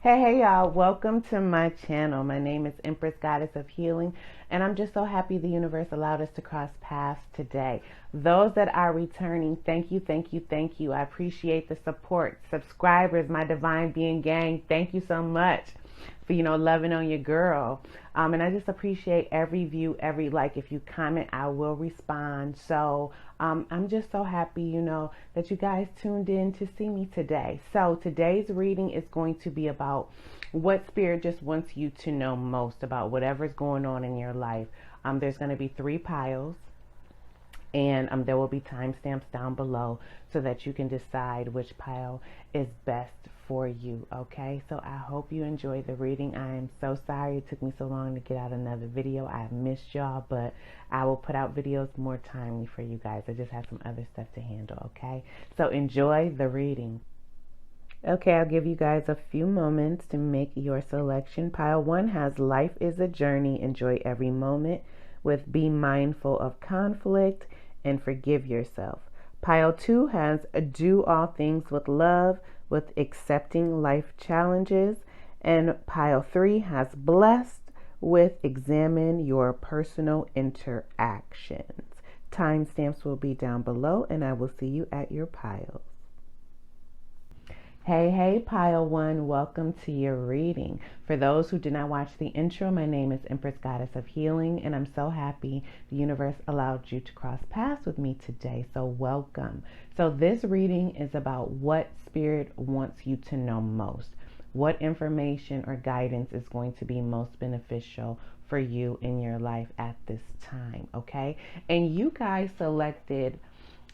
Hey y'all, welcome to my channel. My name is Empress Goddess of Healing, and I'm just so happy the universe allowed us to cross paths today. Those that are returning, thank you, thank you, thank you. I appreciate the support. Subscribers, my Divine Being gang, thank you so much for, loving on your girl. And I just appreciate every view, every like. If you comment, I will respond. So I'm just so happy, that you guys tuned in to see me today. So today's reading is going to be about what Spirit just wants you to know most about whatever's going on in your life. There's going to be 3 piles. And there will be timestamps down below so that you can decide which pile is best for you. Okay, so I hope you enjoy the reading. I am so sorry it took me so long to get out another video. I have missed y'all, but I will put out videos more timely for you guys. I just have some other stuff to handle. Okay, so enjoy the reading. Okay, I'll give you guys a few moments to make your selection. Pile 1 has life is a journey, enjoy every moment, with be mindful of conflict and forgive yourself. Pile 2 has do all things with love, with accepting life challenges. And pile 3 has blessed, with examine your personal interactions. Timestamps will be down below, and I will see you at your piles. Hey, pile 1, welcome to your reading. For those who did not watch the intro, my name is Empress Goddess of Healing, and I'm so happy the universe allowed you to cross paths with me today, so welcome. So this reading is about what Spirit wants you to know most. What information or guidance is going to be most beneficial for you in your life at this time, okay? And you guys selected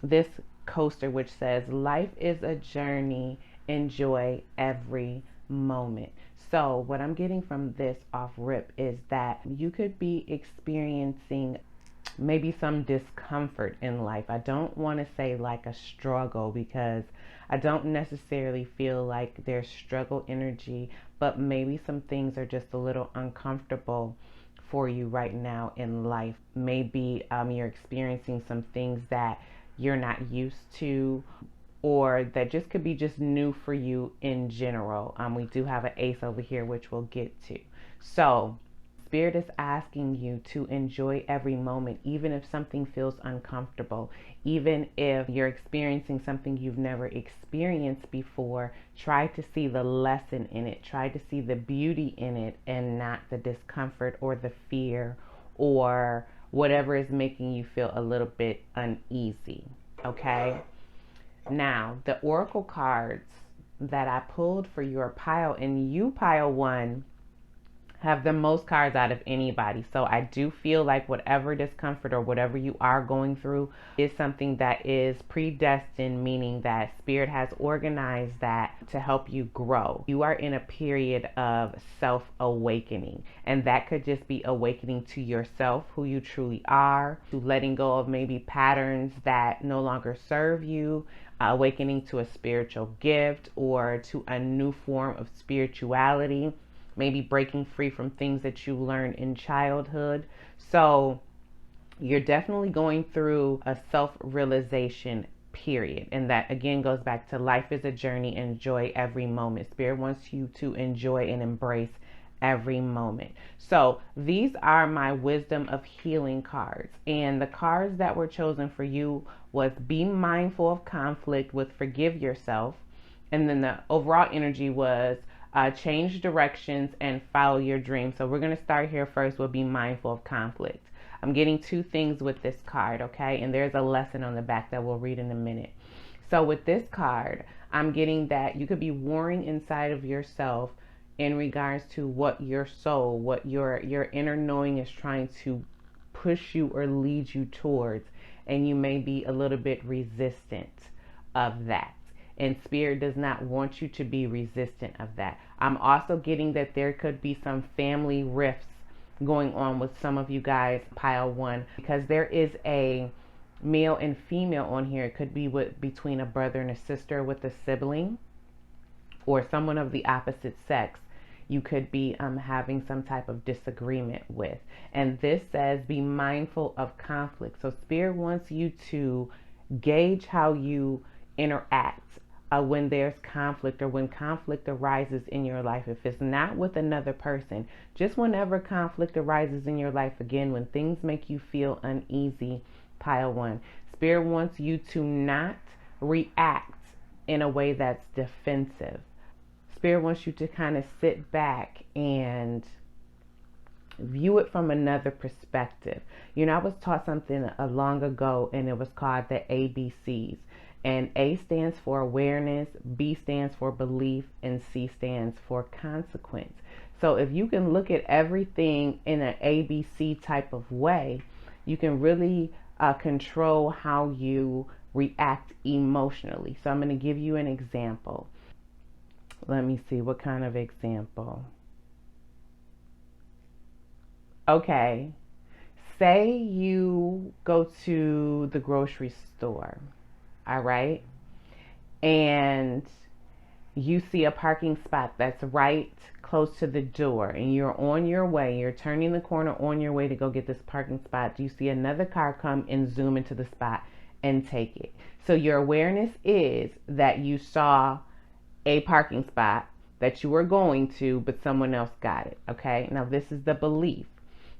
this coaster which says, life is a journey, enjoy every moment. So what I'm getting from this off rip is that you could be experiencing maybe some discomfort in life. I don't want to say like a struggle, because I don't necessarily feel like there's struggle energy, but maybe some things are just a little uncomfortable for you right now in life. Maybe you're experiencing some things that you're not used to, or that just could be just new for you in general. We do have an ace over here, which we'll get to. So Spirit is asking you to enjoy every moment, even if something feels uncomfortable, even if you're experiencing something you've never experienced before. Try to see the lesson in it. Try to see the beauty in it, and not the discomfort or the fear or whatever is making you feel a little bit uneasy. Okay? Now, the oracle cards that I pulled for your pile, and you pile 1 have the most cards out of anybody. So I do feel like whatever discomfort or whatever you are going through is something that is predestined, meaning that Spirit has organized that to help you grow. You are in a period of self-awakening, and that could just be awakening to yourself, who you truly are, to letting go of maybe patterns that no longer serve you, awakening to a spiritual gift or to a new form of spirituality, maybe breaking free from things that you learned in childhood. So you're definitely going through a self-realization period. And that again goes back to life is a journey, enjoy every moment. Spirit wants you to enjoy and embrace every moment. So these are my wisdom of healing cards, and the cards that were chosen for you was be mindful of conflict, with forgive yourself. And then the overall energy was change directions and follow your dreams. So we're going to start here first. We'll be mindful of conflict. I'm getting 2 things with this card, okay? And there's a lesson on the back that we'll read in a minute. So with this card, I'm getting that you could be warring inside of yourself in regards to what your soul, what your inner knowing is trying to push you or lead you towards. And you may be a little bit resistant of that. And Spirit does not want you to be resistant of that. I'm also getting that there could be some family rifts going on with some of you guys, pile 1, because there is a male and female on here. It could be between a brother and a sister, with a sibling, or someone of the opposite sex. You could be having some type of disagreement with. And this says be mindful of conflict. So Spirit wants you to gauge how you interact when there's conflict or when conflict arises in your life. If it's not with another person, just whenever conflict arises in your life, again, when things make you feel uneasy, pile one. Spirit wants you to not react in a way that's defensive. Spirit wants you to kind of sit back and view it from another perspective. I was taught something long ago, and it was called the ABCs. And A stands for awareness, B stands for belief, and C stands for consequence. So if you can look at everything in an ABC type of way, you can really control how you react emotionally. So I'm going to give you an example. Let me see, what kind of example? Okay, say you go to the grocery store, all right, and you see a parking spot that's right close to the door, and you're on your way, you're turning the corner on your way to go get this parking spot. You see another car come and zoom into the spot and take it. So your awareness is that you saw a parking spot that you were going to, but someone else got it. Okay, now this is the belief.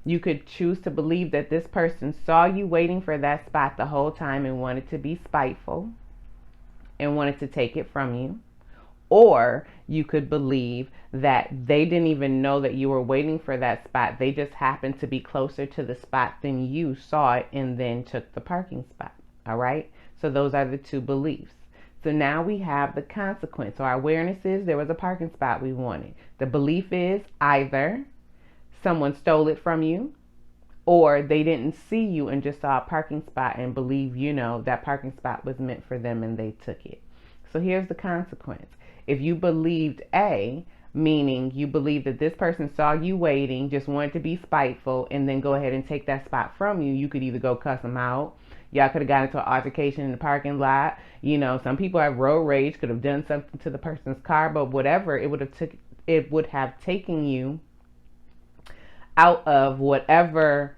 You could choose to believe that this person saw you waiting for that spot the whole time and wanted to be spiteful and wanted to take it from you. Or you could believe that they didn't even know that you were waiting for that spot. They just happened to be closer to the spot than you saw it and then took the parking spot. All right, so those are the two beliefs. So now we have the consequence. So our awareness is there was a parking spot we wanted. The belief is either someone stole it from you, or they didn't see you and just saw a parking spot and believe, that parking spot was meant for them and they took it. So here's the consequence. If you believed A, meaning you believe that this person saw you waiting, just wanted to be spiteful, and then go ahead and take that spot from you, you could either go cuss them out. Y'all could have got into an altercation in the parking lot. Some people have road rage, could have done something to the person's car, but whatever, it would have taken you out of whatever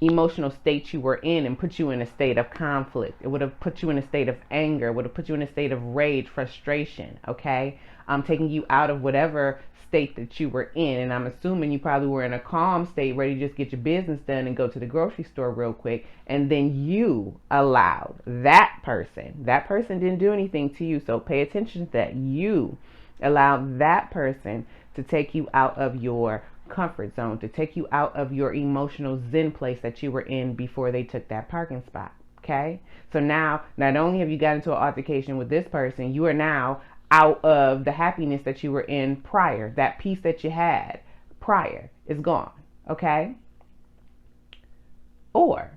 emotional state you were in and put you in a state of conflict. It would have put you in a state of anger, would have put you in a state of rage, frustration, okay? Taking you out of whatever state that you were in. And I'm assuming you probably were in a calm state, ready to just get your business done and go to the grocery store real quick. And then you allowed that person didn't do anything to you, so pay attention to that. You allowed that person to take you out of your comfort zone, to take you out of your emotional zen place that you were in before they took that parking spot. Okay, so now not only have you got into an altercation with this person, you are now out of the happiness that you were in prior. That peace that you had prior is gone. Okay, or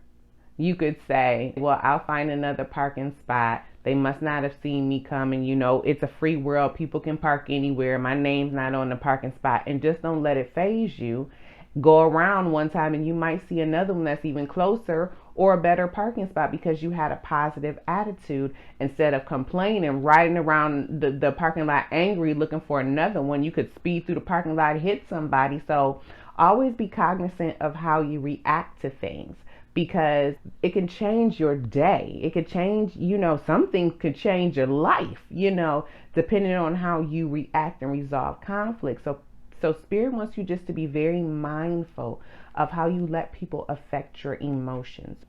you could say, well, I'll find another parking spot. They must not have seen me coming. It's a free world. People can park anywhere. My name's not on the parking spot. And just don't let it phase you. Go around one time and you might see another one that's even closer or a better parking spot because you had a positive attitude. Instead of complaining, riding around the parking lot angry, looking for another one, you could speed through the parking lot, hit somebody. So always be cognizant of how you react to things, because it can change your day. It could change, some things could change your life, depending on how you react and resolve conflict. So Spirit wants you just to be very mindful of how you let people affect your emotions.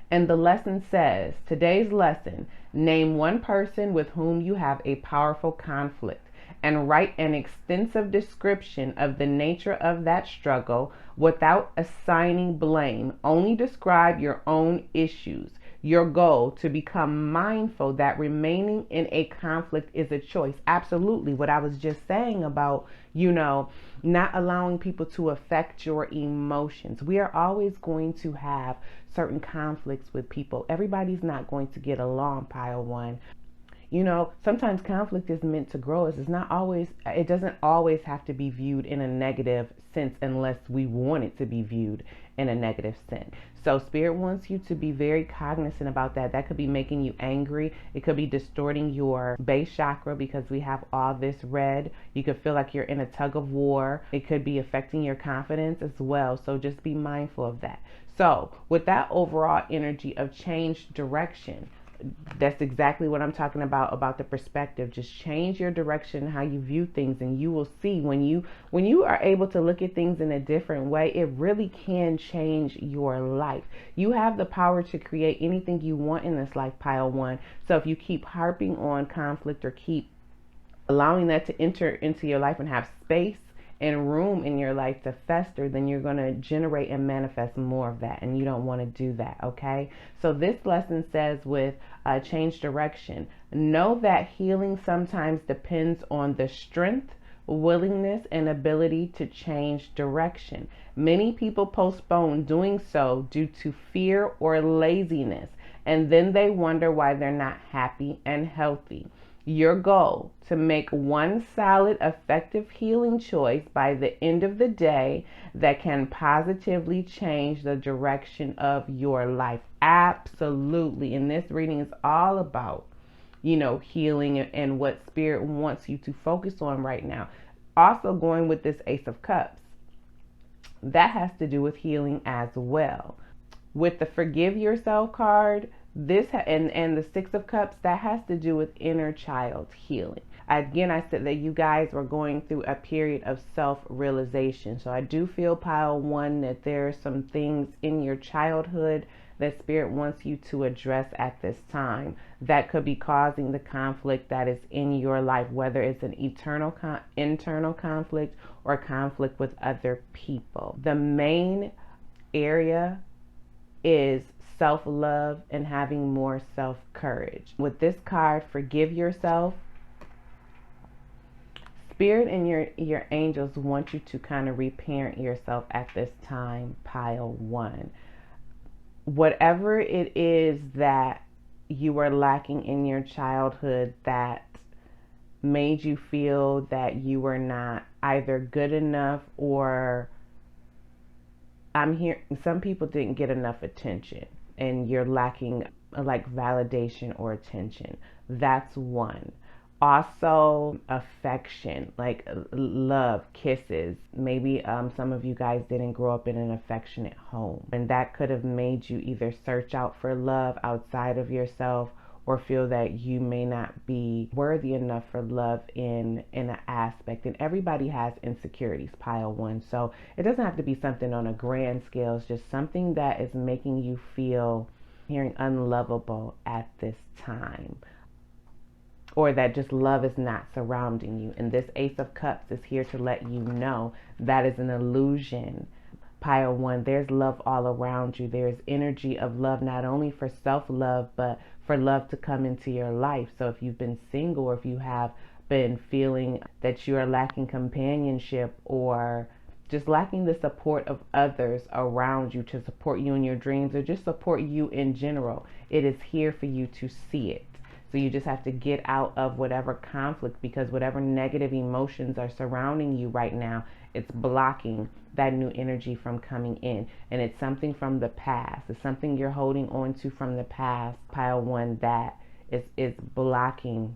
And the lesson says, today's lesson, name one person with whom you have a powerful conflict and write an extensive description of the nature of that struggle without assigning blame. Only describe your own issues. Your goal to become mindful that remaining in a conflict is a choice. Absolutely. What I was just saying about, not allowing people to affect your emotions. We are always going to have certain conflicts with people. Everybody's not going to get along, pile one. Sometimes conflict is meant to grow us. It doesn't always have to be viewed in a negative sense unless we want it to be viewed in a negative sense. So Spirit wants you to be very cognizant about that. That could be making you angry. It could be distorting your base chakra because we have all this red. You could feel like you're in a tug of war. It could be affecting your confidence as well. So just be mindful of that. So with that overall energy of change direction, That's exactly what I'm talking about the perspective. Just change your direction, how you view things, and you will see when you are able to look at things in a different way, it really can change your life. You have the power to create anything you want in this life, pile one. So if you keep harping on conflict or keep allowing that to enter into your life and have space and room in your life to fester, then you're going to generate and manifest more of that, and you don't want to do that. Okay, so this lesson says with change direction, know that healing sometimes depends on the strength, willingness, and ability to change direction. Many people postpone doing so due to fear or laziness, and then they wonder why they're not happy and healthy. Your goal to make one solid, effective healing choice by the end of the day that can positively change the direction of your life. Absolutely. And this reading is all about, healing and what Spirit wants you to focus on right now. Also going with this Ace of Cups, that has to do with healing as well. With the Forgive Yourself card, this and the Six of Cups, that has to do with inner child healing. Again, I said that you guys were going through a period of self-realization. So I do feel, pile one, that there are some things in your childhood that Spirit wants you to address at this time that could be causing the conflict that is in your life, whether it's an internal conflict or conflict with other people. The main area is self-love and having more self-courage. With this card, Forgive Yourself, Spirit and your angels want you to kind of reparent yourself at this time, pile one. Whatever it is that you were lacking in your childhood that made you feel that you were not either good enough, or I'm hearing some people didn't get enough attention and you're lacking like validation or attention. That's one. Also, affection, like love, kisses. Maybe some of you guys didn't grow up in an affectionate home, and that could have made you either search out for love outside of yourself or feel that you may not be worthy enough for love in an aspect. And everybody has insecurities, pile one. So it doesn't have to be something on a grand scale. It's just something that is making you feel unlovable at this time, or that just love is not surrounding you. And this Ace of Cups is here to let you know that is an illusion. Pile one, there's love all around you. There's energy of love, not only for self-love, but for love to come into your life. So if you've been single, or if you have been feeling that you are lacking companionship, or just lacking the support of others around you to support you in your dreams, or just support you in general, it is here for you to see it. So you just have to get out of whatever conflict, because whatever negative emotions are surrounding you right now, it's blocking that new energy from coming in. And it's something from the past. It's something you're holding on to from the past, pile one, that is blocking,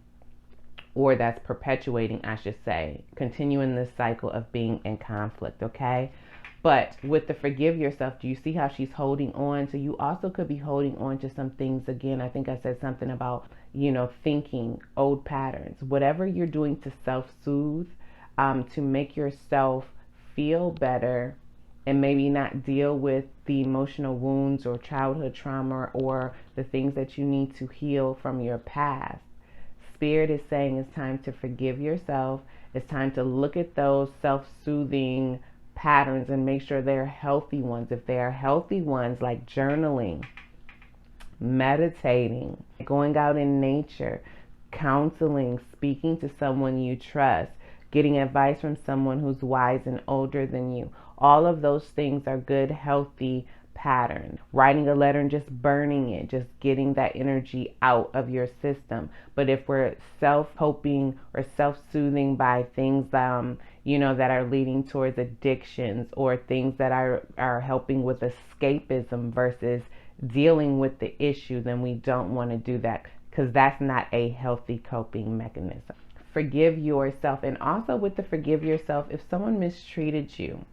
or that's perpetuating, I should say, continuing this cycle of being in conflict, okay? But with the Forgive Yourself, do you see how she's holding on? So you also could be holding on to some things. Again, I think I said something about, thinking old patterns. Whatever you're doing to self-soothe, to make yourself feel better and maybe not deal with the emotional wounds or childhood trauma or the things that you need to heal from your past. Spirit is saying it's time to forgive yourself. It's time to look at those self-soothing patterns and make sure they're healthy ones. If they are healthy ones, like journaling, meditating, going out in nature, counseling, speaking to someone you trust, getting advice from someone who's wise and older than you. All of those things are good, healthy patterns. Writing a letter and just burning it, just getting that energy out of your system. But if we're self-hoping or self-soothing by things, that are leading towards addictions, or things that are helping with escapism versus dealing with the issue, then we don't want to do that, because that's not a healthy coping mechanism. Forgive yourself. And also with the Forgive Yourself, if someone mistreated you,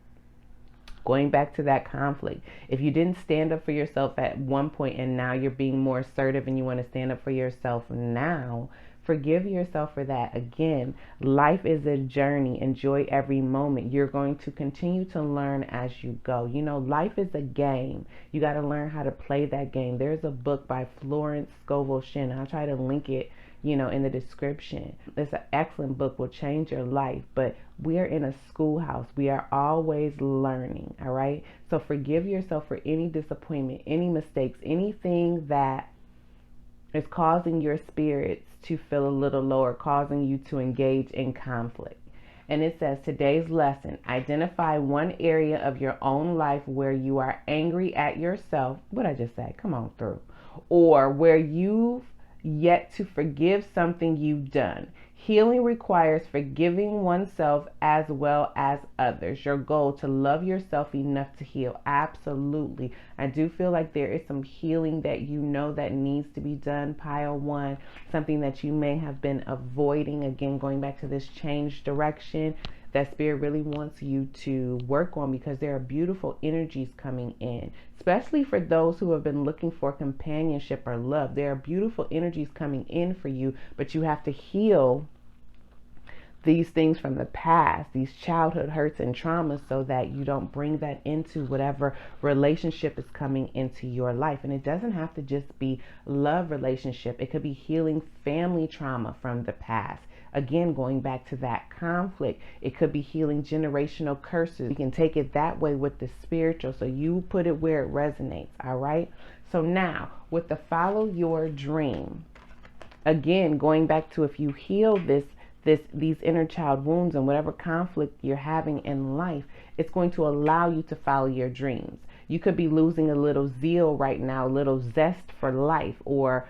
Going back to that conflict. If you didn't stand up for yourself at one point and now you're being more assertive and you want to stand up for yourself now, forgive yourself for that. Again, life is a journey. Enjoy every moment. You're going to continue to learn as you go. You know, life is a game. You got to learn how to play that game. There's a book by Florence, Scovel, Shinn. I'll try to link it, in the description. It's an excellent book, will change your life. But we are in a schoolhouse. We are always learning, all right? So forgive yourself for any disappointment, any mistakes, anything that is causing your spirits to feel a little lower, causing you to engage in conflict. And it says, today's lesson, identify one area of your own life where you are angry at yourself. What I just said, come on through. Or where you've yet to forgive something you've done. Healing requires forgiving oneself as well as others. Your goal to love yourself enough to heal. Absolutely. I do feel like there is some healing that that needs to be done. Pile one, something that you may have been avoiding. Again, going back to this change direction that Spirit really wants you to work on, because there are beautiful energies coming in, especially for those who have been looking for companionship or love. There are beautiful energies coming in for you, but you have to heal these things from the past, these childhood hurts and traumas, so that you don't bring that into whatever relationship is coming into your life. And it doesn't have to just be love relationship. It could be healing family trauma from the past. Again, going back to that conflict, it could be healing generational curses. You can take it that way with the spiritual. So you put it where it resonates. All right. So now with the follow your dream, again, going back to, if you heal these inner child wounds and whatever conflict you're having in life, it's going to allow you to follow your dreams. You could be losing a little zeal right now, a little zest for life, or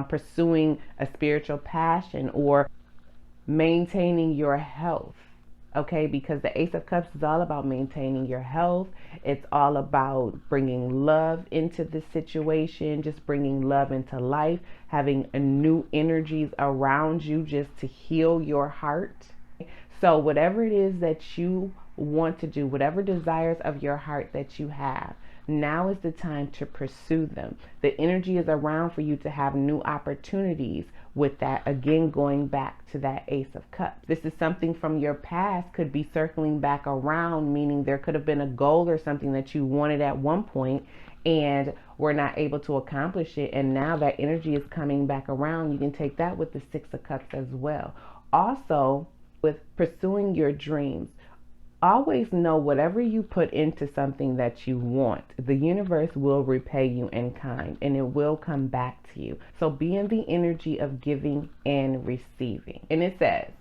pursuing a spiritual passion, or maintaining your health. Okay, because the Ace of Cups is all about maintaining your health. It's all about bringing love into the situation, just bringing love into life, having a new energies around you just to heal your heart. So whatever it is that you want to do, whatever desires of your heart that you have, now is the time to pursue them. The energy is around for you to have new opportunities with that. Again, going back to that Ace of Cups. This is something from your past, could be circling back around, meaning there could have been a goal or something that you wanted at one point and were not able to accomplish it. And now that energy is coming back around. You can take that with the Six of Cups as well. Also, with pursuing your dreams, always know whatever you put into something that you want, the universe will repay you in kind, and it will come back to you. So be in the energy of giving and receiving. And it says,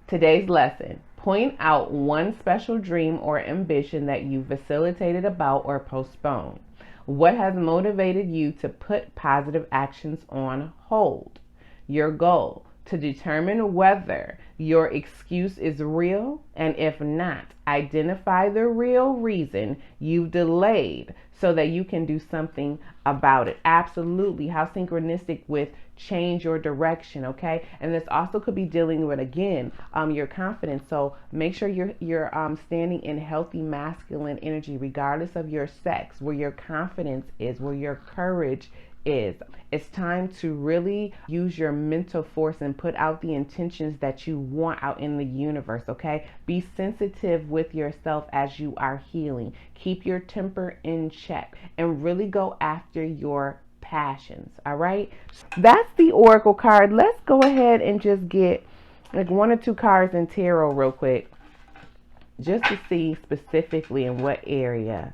today's lesson, point out one special dream or ambition that you facilitated about or postponed. What has motivated you to put positive actions on hold? Your goal, to determine whether your excuse is real, and if not, identify the real reason you've delayed so that you can do something about it. Absolutely. How synchronistic with change your direction, okay? And this also could be dealing with, again, your confidence. So make sure you're standing in healthy masculine energy, regardless of your sex, where your confidence is, where your courage is. It's time to really use your mental force and put out the intentions that you want out in the universe, okay? Be sensitive with yourself as you are healing. Keep your temper in check and really go after your passions, all right? That's the Oracle card. Let's go ahead and just get like one or two cards in tarot real quick, just to see specifically in what area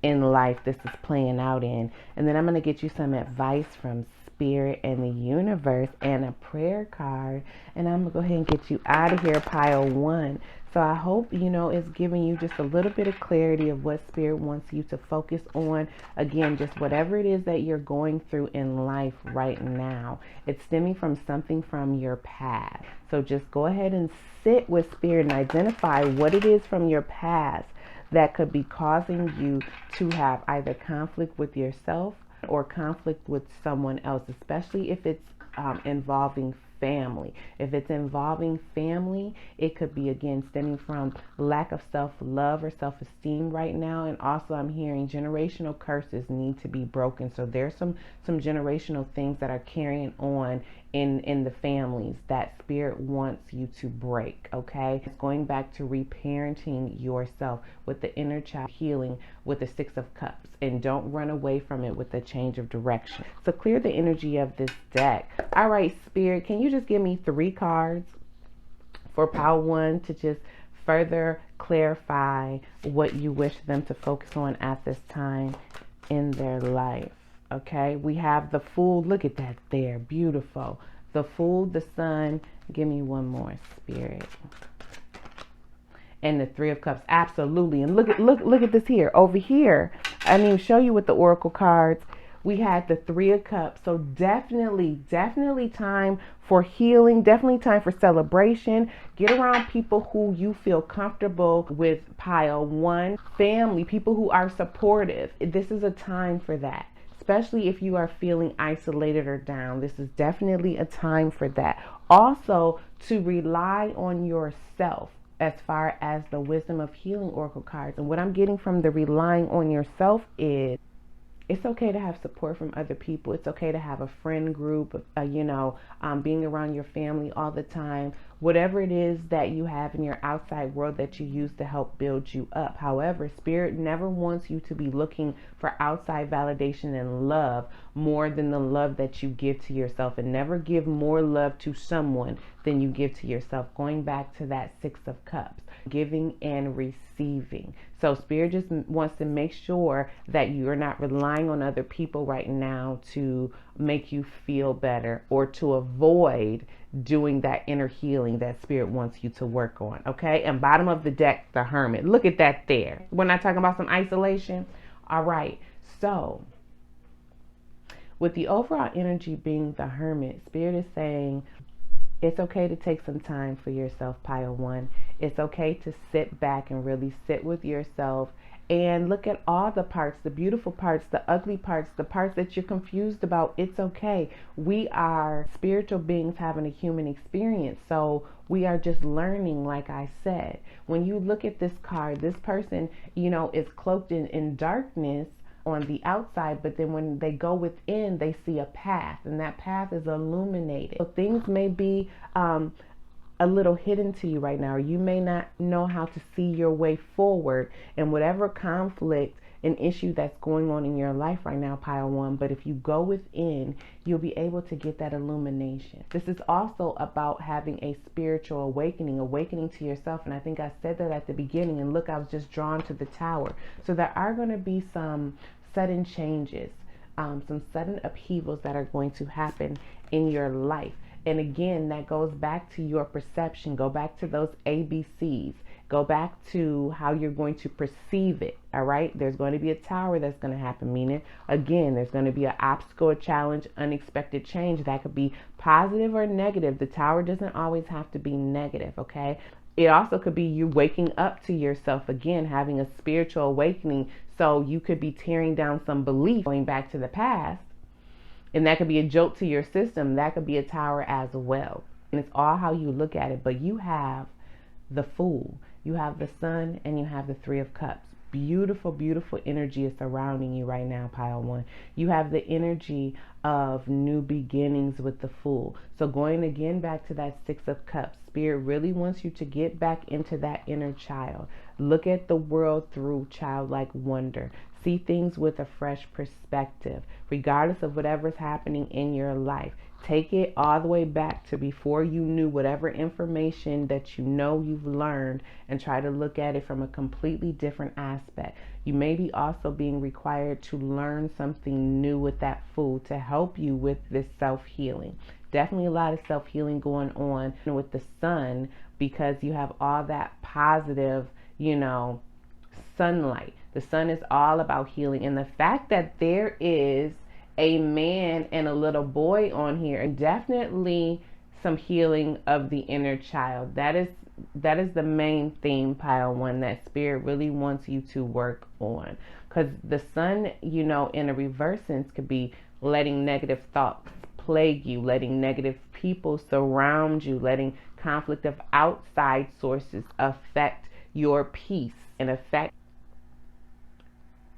in life this is playing out in. And then I'm going to get you some advice from Spirit and the universe and a prayer card. And I'm going to go ahead and get you out of here, pile one. So I hope, it's giving you just a little bit of clarity of what Spirit wants you to focus on. Again, just whatever it is that you're going through in life right now. It's stemming from something from your past. So just go ahead and sit with Spirit and identify what it is from your past that could be causing you to have either conflict with yourself or conflict with someone else, especially if it's involving family. If it's involving family, it could be, again, stemming from lack of self-love or self-esteem right now. And also I'm hearing generational curses need to be broken. So there's some generational things that are carrying on in the families that spirit wants you to break. Okay, it's going back to reparenting yourself with the inner child healing with the 6 of Cups, and don't run away from it with a change of direction. So clear the energy of this deck. All right, spirit, can you just give me 3 cards for pile 1 to just further clarify what you wish them to focus on at this time in their life? Okay, we have the Fool. Look at that there. Beautiful. The Fool, the Sun. Give me one more, spirit. And the 3 of Cups. Absolutely. And look at this here. Over here, I didn't even show you with the Oracle cards. We had the 3 of Cups. So definitely time for healing. Definitely time for celebration. Get around people who you feel comfortable with. Pile 1. Family. People who are supportive. This is a time for that. Especially if you are feeling isolated or down. This is definitely a time for that. Also, to rely on yourself as far as the Wisdom of Healing Oracle cards. And what I'm getting from the relying on yourself is it's okay to have support from other people. It's okay to have a friend group, being around your family all the time. Whatever it is that you have in your outside world that you use to help build you up. However, Spirit never wants you to be looking for outside validation and love more than the love that you give to yourself. And never give more love to someone than you give to yourself. Going back to that 6 of Cups. Giving and receiving. So Spirit just wants to make sure that you're not relying on other people right now to make you feel better or to avoid doing that inner healing that Spirit wants you to work on. Okay. And bottom of the deck, the Hermit. Look at that there. We're not talking about some isolation. All right. So with the overall energy being the Hermit, Spirit is saying it's okay to take some time for yourself, pile 1. It's okay to sit back and really sit with yourself and look at all the parts, the beautiful parts, the ugly parts, the parts that you're confused about. It's okay. We are spiritual beings having a human experience. So we are just learning, like I said. When you look at this card, this person, is cloaked in darkness on the outside, but then when they go within, they see a path, and that path is illuminated. So things may be a little hidden to you right now, or you may not know how to see your way forward in whatever conflict and issue that's going on in your life right now, pile 1. But if you go within, you'll be able to get that illumination. This is also about having a spiritual awakening to yourself. And I think I said that at the beginning, and look, I was just drawn to the Tower. So there are going to be some sudden changes, some sudden upheavals that are going to happen in your life. And again, that goes back to your perception. Go back to those ABCs. Go back to how you're going to perceive it. All right. There's going to be a tower that's going to happen. Meaning, again, there's going to be an obstacle, a challenge, unexpected change. That could be positive or negative. The tower doesn't always have to be negative. Okay. It also could be you waking up to yourself again, having a spiritual awakening. So you could be tearing down some belief, going back to the past. And that could be a jolt to your system. That could be a tower as well. And it's all how you look at it. But you have the Fool, you have the Sun, and you have the 3 of Cups. Beautiful, beautiful energy is surrounding you right now, pile 1. You have the energy of new beginnings with the Fool. So going again back to that 6 of Cups, Spirit really wants you to get back into that inner child. Look at the world through childlike wonder. See things with a fresh perspective, regardless of whatever's happening in your life. Take it all the way back to before you knew whatever information that you've learned, and try to look at it from a completely different aspect. You may be also being required to learn something new with that Fool to help you with this self-healing. Definitely a lot of self-healing going on with the Sun, because you have all that positive, sunlight. The Sun is all about healing. And the fact that there is a man and a little boy on here, and definitely some healing of the inner child. That is the main theme, pile 1, that Spirit really wants you to work on. Because the Sun, in a reverse sense, could be letting negative thoughts plague you, letting negative people surround you, letting conflict of outside sources affect your peace and affect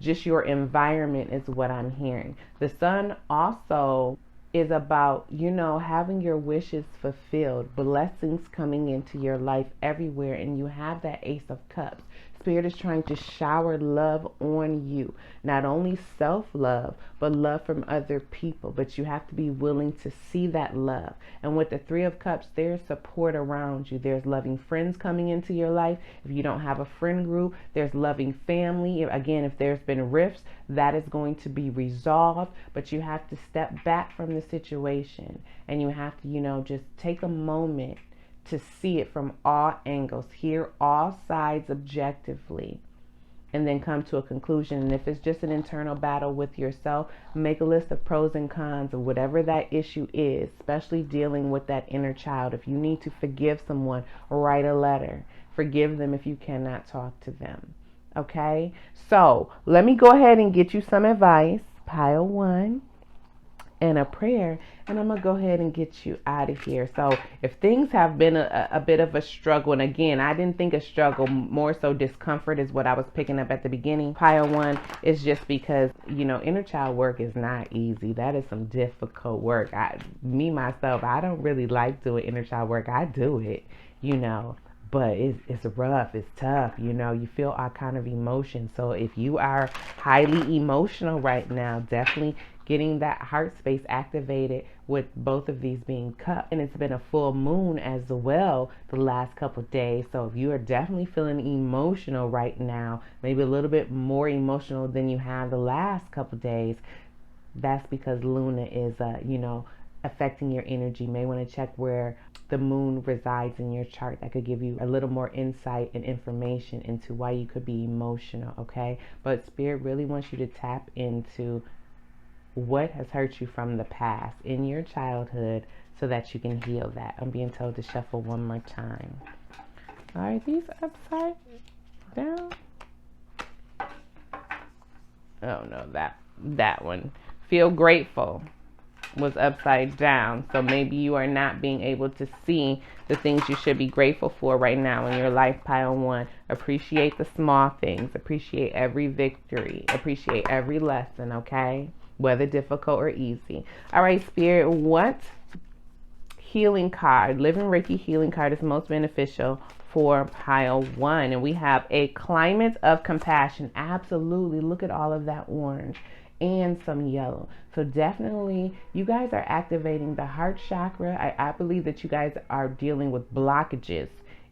just your environment is what I'm hearing. The sun also is about, having your wishes fulfilled, blessings coming into your life everywhere, and you have that Ace of Cups. Spirit is trying to shower love on you. Not only self-love, but love from other people. But you have to be willing to see that love. And with the Three of Cups, there's support around you. There's loving friends coming into your life. If you don't have a friend group, there's loving family. Again, if there's been rifts, that is going to be resolved. But you have to step back from the situation. And you have to, just take a moment to see it from all angles, hear all sides objectively, and then come to a conclusion. And if it's just an internal battle with yourself, make a list of pros and cons of whatever that issue is, especially dealing with that inner child. If you need to forgive someone, write a letter. Forgive them if you cannot talk to them. Okay? So let me go ahead and get you some advice. Pile 1. And a prayer, and I'm going to go ahead and get you out of here. So if things have been a bit of a struggle, and again, I didn't think a struggle, more so discomfort is what I was picking up at the beginning. Pile 1 is just because, inner child work is not easy. That is some difficult work. Myself, I don't really like doing inner child work. I do it, but it's rough, it's tough, you feel all kind of emotions. So if you are highly emotional right now, definitely getting that heart space activated with both of these being cupped. And it's been a full moon as well the last couple of days. So if you are definitely feeling emotional right now, maybe a little bit more emotional than you have the last couple of days, that's because Luna is, affecting your energy. You may want to check where the moon resides in your chart. That could give you a little more insight and information into why you could be emotional, okay? But Spirit really wants you to tap into what has hurt you from the past in your childhood so that you can heal that. I'm being told to shuffle one more time. Are these upside down? Oh no, that one. Feel grateful was upside down. So maybe you are not being able to see the things you should be grateful for right now in your life. Pile 1. Appreciate the small things. Appreciate every victory. Appreciate every lesson, okay? Whether difficult or easy. All right, Spirit, what healing card, Living Reiki healing card is most beneficial for pile 1? And we have a climate of compassion. Absolutely. Look at all of that orange and some yellow. So definitely you guys are activating the heart chakra. I believe that you guys are dealing with blockages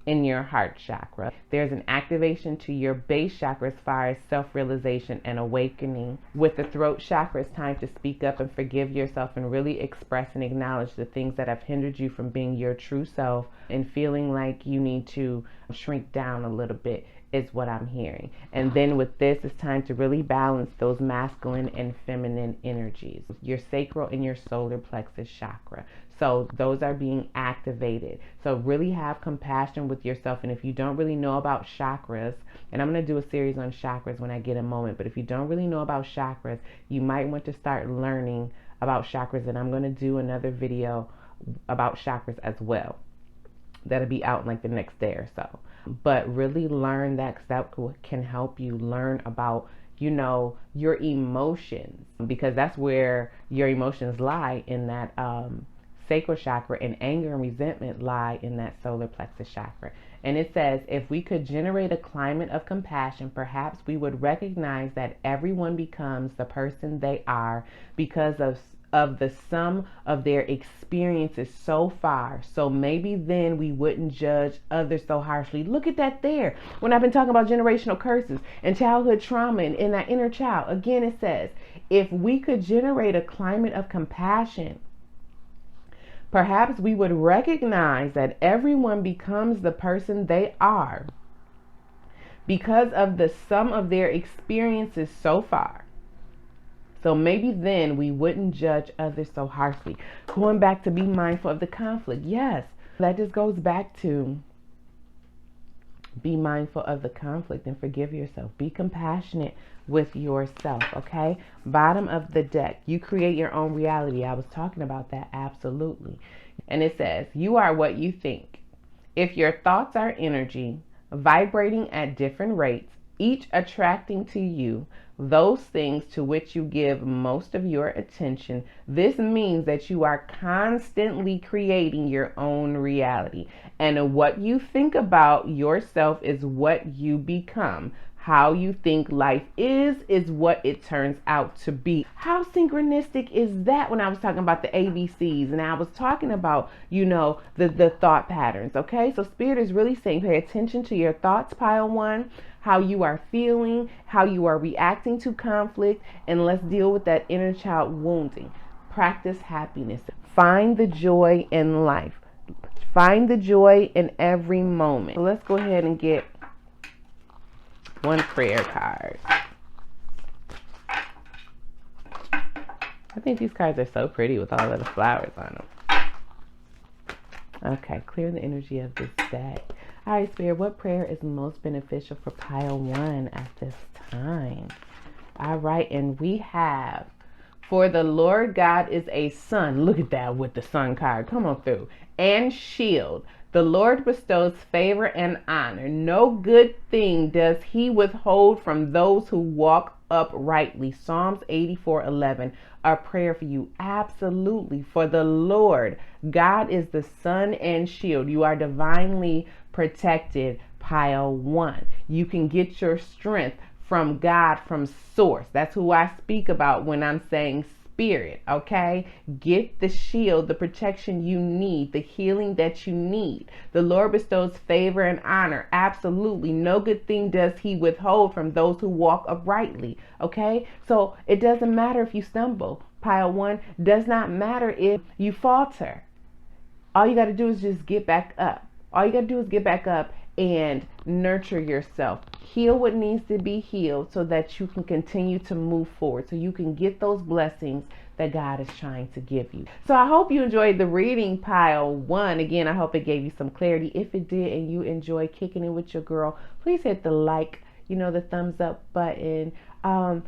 in your heart chakra. There's an activation to your base chakra as far as self-realization and awakening. With the throat chakra, it's time to speak up and forgive yourself and really express and acknowledge the things that have hindered you from being your true self and feeling like you need to shrink down a little bit is what I'm hearing. And then with this, it's time to really balance those masculine and feminine energies, your sacral and your solar plexus chakra. So those are being activated. So really have compassion with yourself. And if you don't really know about chakras, and I'm going to do a series on chakras when I get a moment, but if you don't really know about chakras, you might want to start learning about chakras. And I'm going to do another video about chakras as well. That'll be out in like the next day or so. But really learn that, because that can help you learn about, your emotions, because that's where your emotions lie, in that sacral chakra, and anger and resentment lie in that solar plexus chakra. And it says, if we could generate a climate of compassion, perhaps we would recognize that everyone becomes the person they are because of the sum of their experiences so far. So maybe then we wouldn't judge others so harshly. Look at that there. When I've been talking about generational curses and childhood trauma and in that inner child, again, it says, if we could generate a climate of compassion, perhaps we would recognize that everyone becomes the person they are because of the sum of their experiences so far. So maybe then we wouldn't judge others so harshly. Going back to be mindful of the conflict. Yes, that just goes back to Be mindful of the conflict and forgive yourself. Be compassionate with yourself, okay? Bottom of the deck, you create your own reality. I was talking about that, absolutely. And it says, you are what you think. If your thoughts are energy, vibrating at different rates, each attracting to you those things to which you give most of your attention, this means that you are constantly creating your own reality. And what you think about yourself is what you become. How you think life is what it turns out to be. How synchronistic is that? When I was talking about the ABCs and I was talking about, the thought patterns, okay? So Spirit is really saying pay attention to your thoughts, pile one, how you are feeling, how you are reacting to conflict, and let's deal with that inner child wounding. Practice happiness. Find the joy in life. Find the joy in every moment. So let's go ahead and get one prayer card. I think these cards are so pretty with all of the flowers on them. Okay, clear the energy of this deck. All right, Spirit, what prayer is most beneficial for pile one at this time? All right, and we have, for the Lord God is a sun. Look at that with the sun card. Come on through. And shield. The Lord bestows favor and honor. No good thing does he withhold from those who walk uprightly. Psalms 84:11. A prayer for you. Absolutely. For the Lord God is the sun and shield. You are divinely protected. Pile one. You can get your strength from God, from source. That's who I speak about when I'm saying Spirit, okay? Get the shield, the protection you need, the healing that you need. The Lord bestows favor and honor. Absolutely. No good thing does he withhold from those who walk uprightly, okay? So it doesn't matter if you stumble. Pile one, does not matter if you falter. All you got to do is just get back up. All you got to do is get back up and nurture yourself. Heal what needs to be healed so that you can continue to move forward, so you can get those blessings that God is trying to give you. So I hope you enjoyed the reading, pile one. Again, I hope it gave you some clarity. If it did and you enjoy kicking it with your girl, please hit the like, the thumbs up button. Comment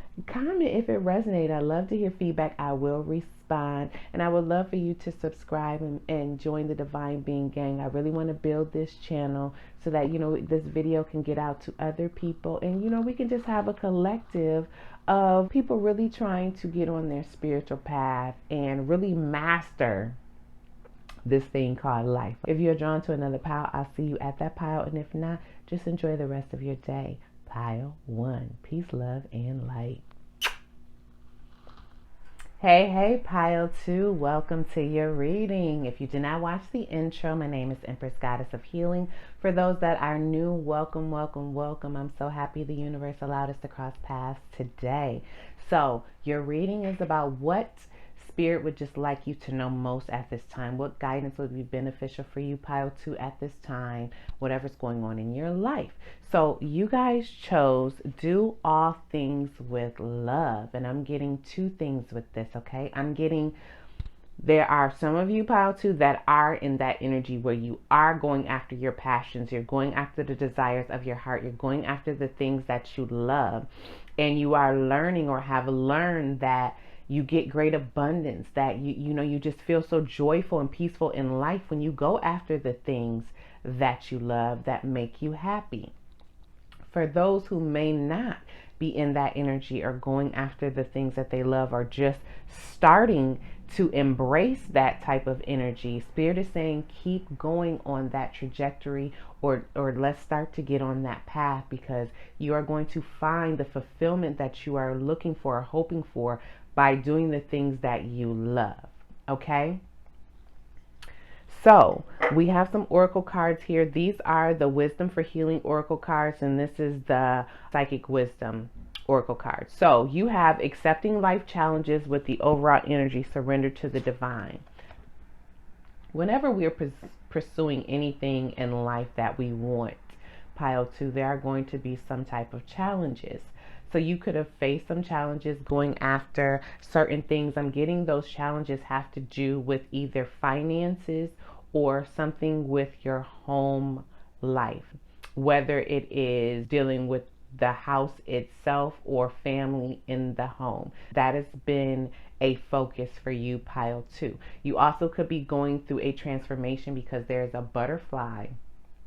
if it resonated. I love to hear feedback. I will respond, and I would love for you to subscribe and join the Divine Being Gang. I really want to build this channel so that this video can get out to other people, and we can just have a collective of people really trying to get on their spiritual path and really master this thing called life. If you're drawn to another pile, I'll see you at that pile, and if not, just enjoy the rest of your day. Pile one. Peace, love, and light. Hey, pile two. Welcome to your reading. If you did not watch the intro, my name is Empress Goddess of Healing. For those that are new, welcome, welcome, welcome. I'm so happy the universe allowed us to cross paths today. So your reading is about what Spirit would just like you to know most at this time. What guidance would be beneficial for you, pile two, at this time, whatever's going on in your life. So you guys chose do all things with love. And I'm getting two things with this, okay? There are some of you, pile two, that are in that energy where you are going after your passions. You're going after the desires of your heart. You're going after the things that you love. And you are learning or have learned that you get great abundance, that you just feel so joyful and peaceful in life when you go after the things that you love, that make you happy. For those who may not be in that energy or going after the things that they love, or just starting to embrace that type of energy, Spirit is saying keep going on that trajectory, or let's start to get on that path, because you are going to find the fulfillment that you are looking for or hoping for by doing the things that you love, okay? So we have some oracle cards here. These are the Wisdom for Healing oracle cards, and this is the Psychic Wisdom oracle card. So you have accepting life challenges with the overall energy surrender to the divine. Whenever we're pursuing anything in life that we want, pile two, there are going to be some type of challenges. So you could have faced some challenges going after certain things. I'm getting those challenges have to do with either finances or something with your home life. whether it is dealing with the house itself or family in the home. That has been a focus for you, pile 2. You also could be going through a transformation because there's a butterfly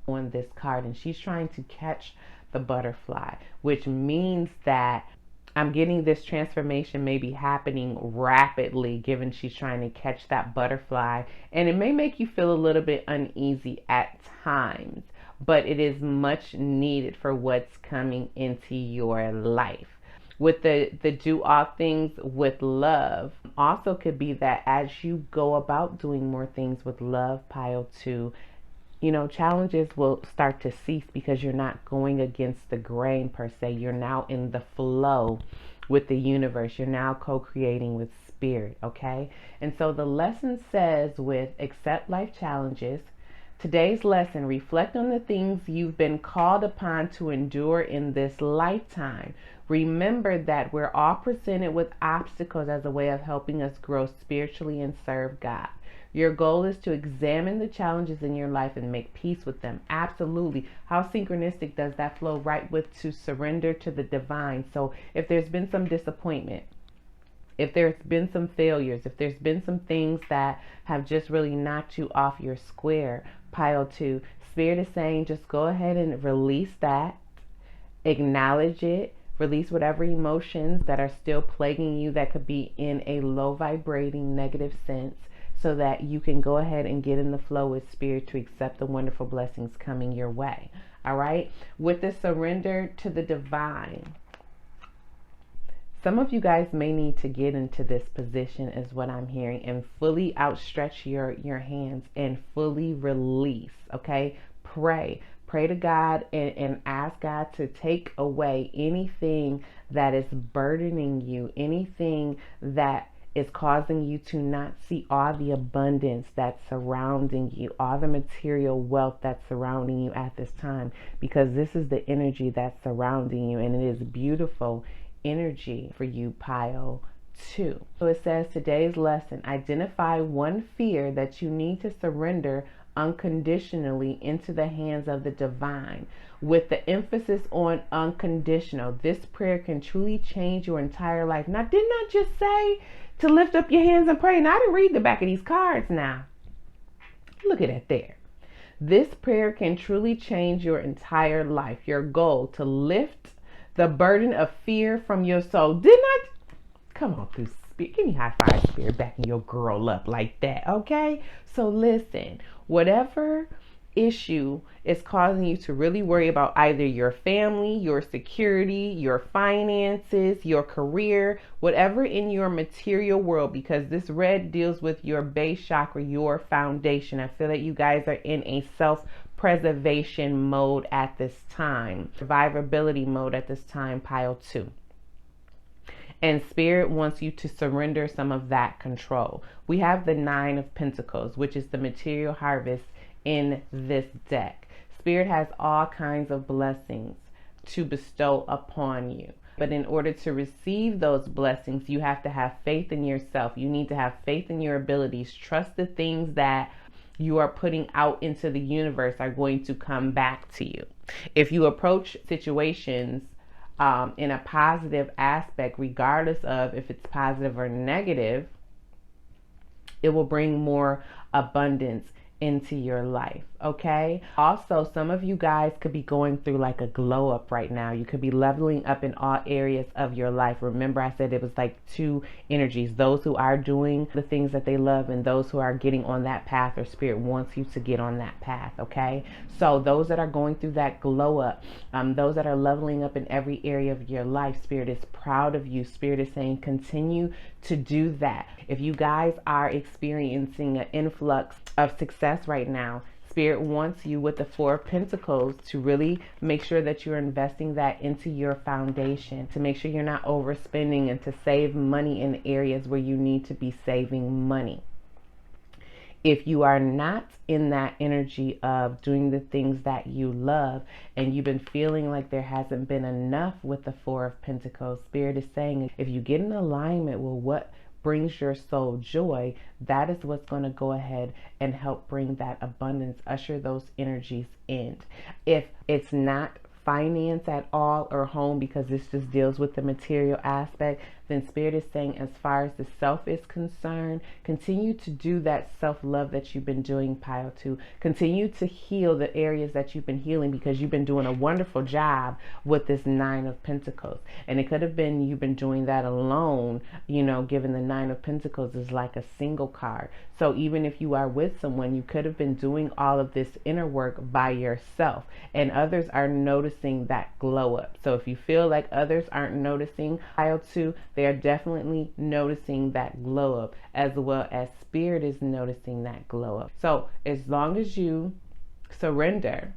on this card and she's trying to catch the butterfly, which means that I'm getting this transformation may be happening rapidly, given she's trying to catch that butterfly. And it may make you feel a little bit uneasy at times, but it is much needed for what's coming into your life. With the do all things with love, also could be that as you go about doing more things with love, pile 2, challenges will start to cease because you're not going against the grain per se. You're now in the flow with the universe. You're now co-creating with spirit, okay? And so the lesson says with accept life challenges. Today's lesson, reflect on the things you've been called upon to endure in this lifetime. Remember that we're all presented with obstacles as a way of helping us grow spiritually and serve God. Your goal is to examine the challenges in your life and make peace with them. Absolutely. How synchronistic does that flow right with to surrender to the divine? So if there's been some disappointment, if there's been some failures, if there's been some things that have just really knocked you off your square, pile 2, Spirit is saying just go ahead and release that, acknowledge it, release whatever emotions that are still plaguing you that could be in a low vibrating negative sense, so that you can go ahead and get in the flow with spirit to accept the wonderful blessings coming your way. All right. With the surrender to the divine, some of you guys may need to get into this position is what I'm hearing, and fully outstretch your hands and fully release. Okay. Pray to God and ask God to take away anything that is burdening you, anything that is causing you to not see all the abundance that's surrounding you, all the material wealth that's surrounding you at this time, because this is the energy that's surrounding you, and it is beautiful energy for you, pile 2. So it says today's lesson, identify one fear that you need to surrender unconditionally into the hands of the divine. With the emphasis on unconditional, this prayer can truly change your entire life. Now, didn't I just say to lift up your hands and pray? Now, I didn't read the back of these cards now. Look at it there. This prayer can truly change your entire life. Your goal to lift the burden of fear from your soul. Didn't I? Come on through spirit. Give me high five, spirit, backing your girl up like that. Okay. So listen, whatever issue is causing you to really worry about either your family, your security, your finances, your career, whatever in your material world, because this red deals with your base chakra, your foundation. I feel that you guys are in a self-preservation mode at this time, survivability mode at this time, pile 2. And spirit wants you to surrender some of that control. We have the 9 of Pentacles, which is the material harvest in this deck. Spirit has all kinds of blessings to bestow upon you. But in order to receive those blessings, you have to have faith in yourself. You need to have faith in your abilities. Trust the things that you are putting out into the universe are going to come back to you. If you approach situations in a positive aspect, regardless of if it's positive or negative, it will bring more abundance into your life. Okay. Also, some of you guys could be going through like a glow up right now. You could be leveling up in all areas of your life. Remember, I said it was like 2 energies, those who are doing the things that they love and those who are getting on that path, or spirit wants you to get on that path. Okay. So those that are going through that glow up, those that are leveling up in every area of your life, spirit is proud of you. Spirit is saying continue to do that. If you guys are experiencing an influx of success right now, Spirit wants you with the 4 of Pentacles to really make sure that you're investing that into your foundation, to make sure you're not overspending, and to save money in areas where you need to be saving money. If you are not in that energy of doing the things that you love, and you've been feeling like there hasn't been enough with the 4 of Pentacles, Spirit is saying if you get in alignment with brings your soul joy, that is what's going to go ahead and help bring that abundance, usher those energies in. If it's not finance at all or home, because this just deals with the material aspect, then Spirit is saying, as far as the self is concerned, continue to do that self-love that you've been doing, pile 2. Continue to heal the areas that you've been healing, because you've been doing a wonderful job with this 9 of Pentacles. And it could have been you've been doing that alone, you know, given the 9 of Pentacles is like a single card. So even if you are with someone, you could have been doing all of this inner work by yourself, and others are noticing that glow up. So if you feel like others aren't noticing, pile 2, they are definitely noticing that glow up, as well as Spirit is noticing that glow up. So as long as you surrender,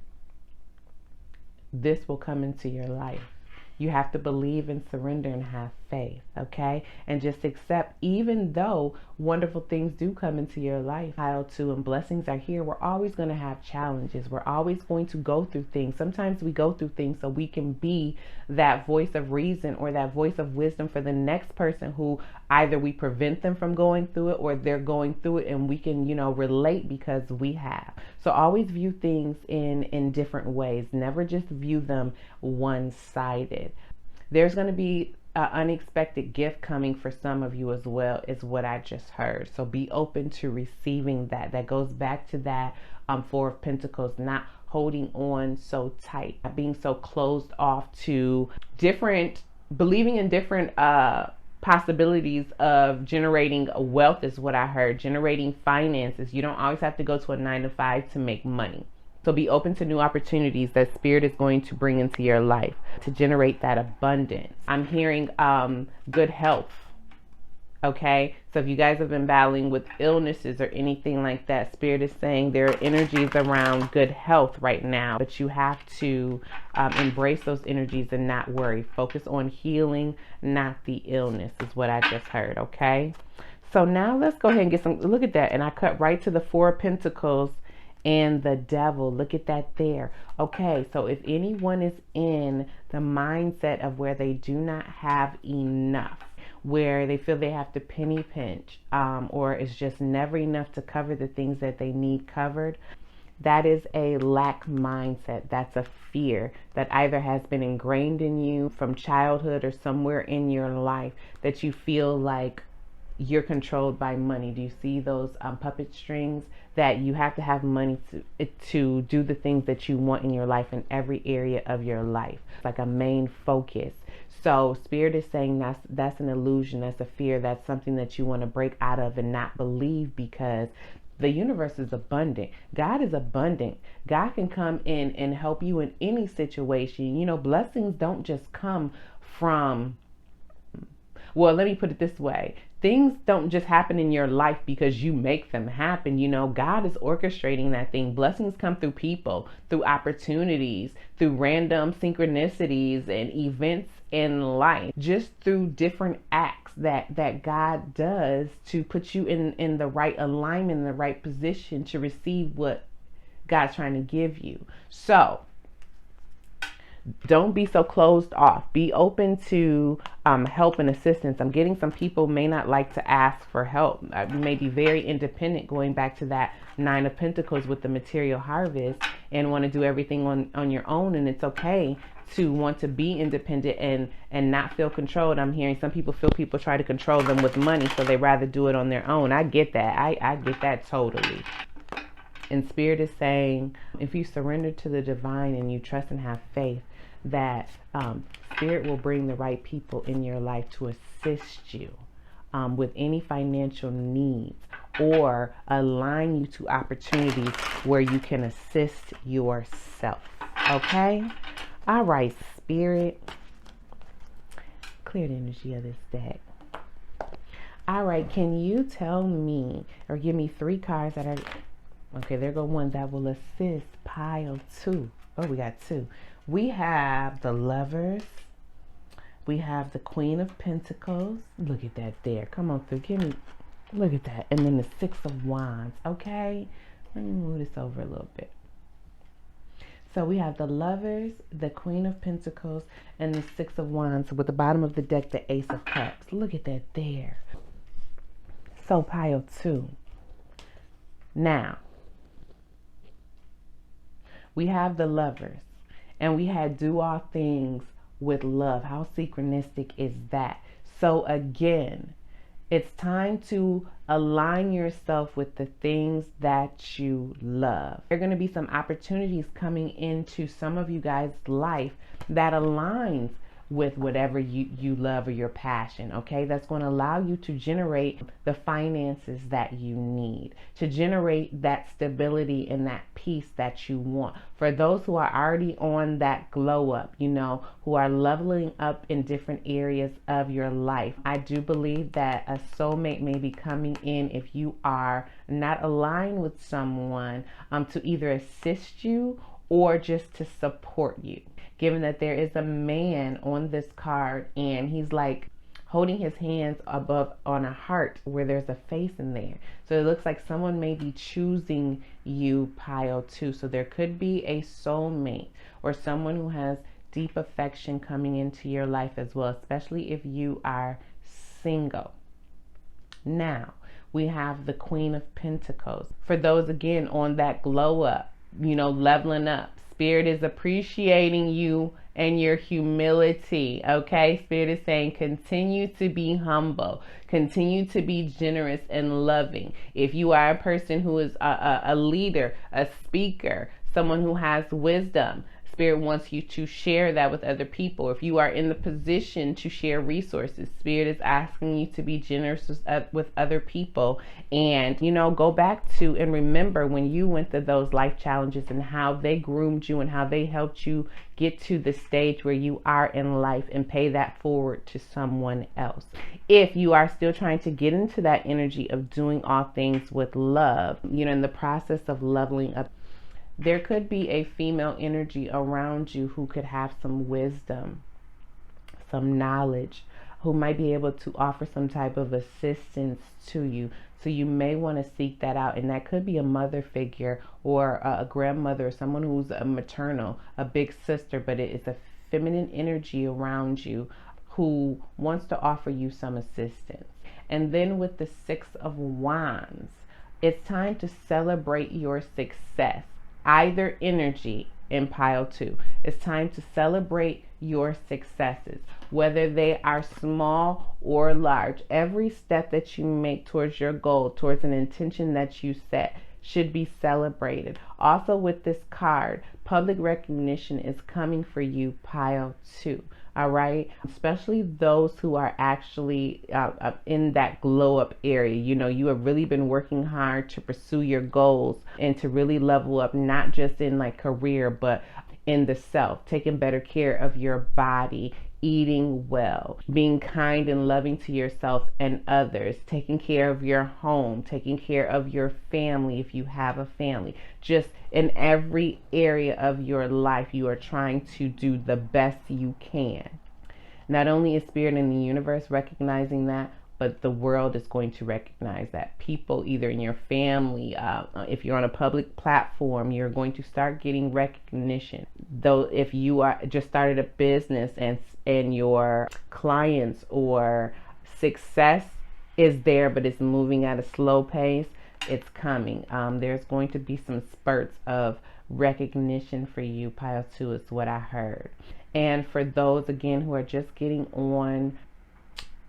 this will come into your life. You have to believe and surrender and have faith, okay? And just accept, even though wonderful things do come into your life, pile 2, and blessings are here, we're always going to have challenges. We're always going to go through things. Sometimes we go through things so we can be that voice of reason or that voice of wisdom for the next person, who either we prevent them from going through it, or they're going through it and we can, you know, relate because we have. So always view things in different ways. Never just view them one-sided. There's going to be an unexpected gift coming for some of you as well, is what I just heard. So be open to receiving that. That goes back to that 4 of Pentacles, not holding on so tight, not being so closed off to different, believing in different possibilities of generating wealth is what I heard, generating finances. You don't always have to go to a 9 to 5 to make money. So be open to new opportunities that Spirit is going to bring into your life to generate that abundance. I'm hearing good health. Okay, so if you guys have been battling with illnesses or anything like that, Spirit is saying there are energies around good health right now, but you have to embrace those energies and not worry. Focus on healing, not the illness, is what I just heard. Okay, so now let's go ahead and get some, look at that. And I cut right to the 4 of Pentacles and the Devil. Look at that there. Okay, so if anyone is in the mindset of where they do not have enough, where they feel they have to penny pinch, or it's just never enough to cover the things that they need covered, that is a lack mindset. That's a fear that either has been ingrained in you from childhood or somewhere in your life, that you feel like you're controlled by money. Do you see those puppet strings, that you have to have money to do the things that you want in your life, in every area of your life, like a main focus. So Spirit is saying that's an illusion, that's a fear, that's something that you want to break out of and not believe, because the universe is abundant. God is abundant. God can come in and help you in any situation. You know, blessings don't just come from, well, let me put it this way. Things don't just happen in your life because you make them happen. You know, God is orchestrating that thing. Blessings come through people, through opportunities, through random synchronicities and events in life, just through different acts that God does to put you in the right alignment, in the right position to receive what God's trying to give you. So don't be so closed off. Be open to help and assistance. I'm getting some people may not like to ask for help. You may be very independent, going back to that 9 of Pentacles with the material harvest, and want to do everything on your own. And it's okay to want to be independent and not feel controlled. I'm hearing some people feel people try to control them with money, so they rather do it on their own. I get that. I get that totally. And Spirit is saying, if you surrender to the divine and you trust and have faith, that Spirit will bring the right people in your life to assist you with any financial needs, or align you to opportunities where you can assist yourself. Okay? All right, Spirit. Clear the energy of this deck. All right, can you tell me or give me 3 cards that are... Okay, there go one that will assist pile 2. Oh, we got 2. We have the Lovers. We have the Queen of Pentacles. Look at that there. Come on through. Give me... Look at that. And then the 6 of Wands. Okay? Let me move this over a little bit. So we have the Lovers, the Queen of Pentacles, and the 6 of Wands. With the bottom of the deck, the Ace of Cups. Look at that there. So pile 2. Now, we have the Lovers, and we had do all things with love. How synchronistic is that? So again, it's time to align yourself with the things that you love. There are going to be some opportunities coming into some of you guys' life that aligns with whatever you love or your passion, okay? That's going to allow you to generate the finances that you need, to generate that stability and that peace that you want. For those who are already on that glow up, you know, who are leveling up in different areas of your life, I do believe that a soulmate may be coming in if you are not aligned with someone to either assist you or just to support you. Given that there is a man on this card and he's like holding his hands above on a heart where there's a face in there. So it looks like someone may be choosing you, pile 2. So there could be a soulmate or someone who has deep affection coming into your life as well, especially if you are single. Now, we have the Queen of Pentacles. For those, again, on that glow up, you know, leveling up. Spirit is appreciating you and your humility, okay? Spirit is saying continue to be humble, continue to be generous and loving. If you are a person who is a leader, a speaker, someone who has wisdom, Spirit wants you to share that with other people. If you are in the position to share resources, Spirit is asking you to be generous with other people. And, you know, go back to and remember when you went through those life challenges and how they groomed you and how they helped you get to the stage where you are in life, and pay that forward to someone else. If you are still trying to get into that energy of doing all things with love, you know, in the process of leveling up, there could be a female energy around you who could have some wisdom, some knowledge, who might be able to offer some type of assistance to you. So you may want to seek that out. And that could be a mother figure or a grandmother, someone who's a maternal, a big sister, but it is a feminine energy around you who wants to offer you some assistance. And then with the 6 of Wands, it's time to celebrate your success. Either energy in pile 2. It's time to celebrate your successes, whether they are small or large. Every step that you make towards your goal, towards an intention that you set, should be celebrated. Also with this card, public recognition is coming for you, pile 2. All right, especially those who are actually in that glow up area. You know, you have really been working hard to pursue your goals and to really level up, not just in like career, but in the self, taking better care of your body, eating well, being kind and loving to yourself and others, taking care of your home, taking care of your family if you have a family. Just in every area of your life, you are trying to do the best you can. Not only is Spirit in the universe recognizing that, but the world is going to recognize that. People, either in your family, if you're on a public platform, you're going to start getting recognition. Though if you are just started a business and your clients or success is there, but it's moving at a slow pace, it's coming. There's going to be some spurts of recognition for you, pile 2 is what I heard. And for those, again, who are just getting on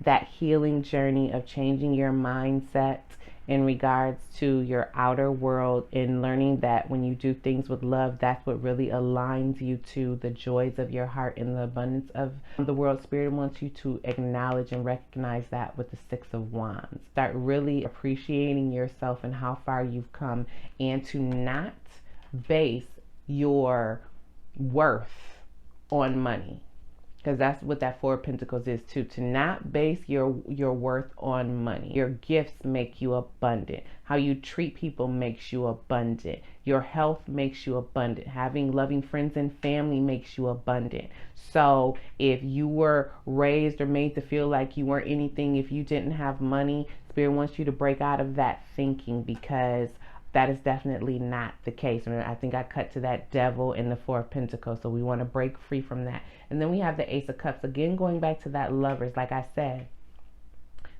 that healing journey of changing your mindset in regards to your outer world and learning that when you do things with love, that's what really aligns you to the joys of your heart and the abundance of the world. Spirit wants you to acknowledge and recognize that with the 6 of Wands. Start really appreciating yourself and how far you've come, and to not base your worth on money. Because that's what that 4 of Pentacles is too. To not base your worth on money. Your gifts make you abundant. How you treat people makes you abundant. Your health makes you abundant. Having loving friends and family makes you abundant. So if you were raised or made to feel like you weren't anything if you didn't have money, Spirit wants you to break out of that thinking, because that is definitely not the case. And I think I cut to that Devil in the 4 of Pentacles. So we want to break free from that. And then we have the Ace of Cups. Again, going back to that Lovers, like I said,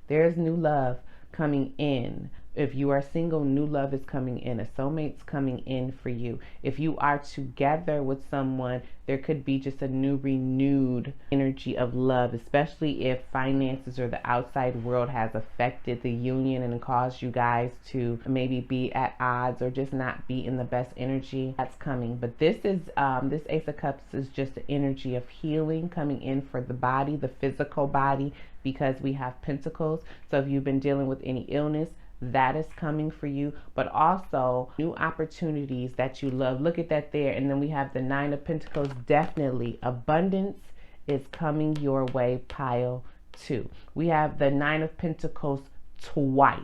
there's new love coming in. If you are single, new love is coming in. A soulmate's coming in for you. If you are together with someone, there could be just a new, renewed energy of love, especially if finances or the outside world has affected the union and caused you guys to maybe be at odds or just not be in the best energy. That's coming. But this is this Ace of Cups is just the energy of healing coming in for the body, the physical body, because we have Pentacles. So if you've been dealing with any illness, that is coming for you, but also new opportunities that you love. Look at that there. And then we have the Nine of Pentacles. Definitely abundance is coming your way, pile 2. We have the Nine of Pentacles twice.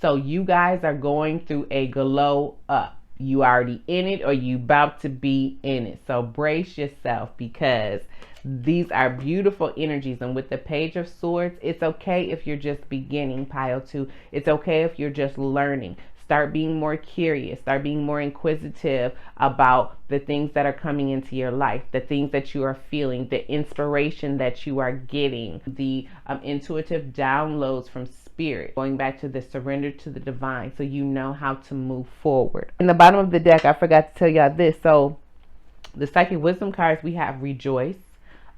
So you guys are going through a glow up. You already in it or you about to be in it. So brace yourself, because these are beautiful energies. And with the Page of Swords, it's okay if you're just beginning, pile 2. It's okay if you're just learning. Start being more curious. Start being more inquisitive about the things that are coming into your life, the things that you are feeling, the inspiration that you are getting, the intuitive downloads from Spirit, going back to the surrender to the divine, so you know how to move forward. In the bottom of the deck, I forgot to tell y'all this. So the Psychic Wisdom cards, we have Rejoice,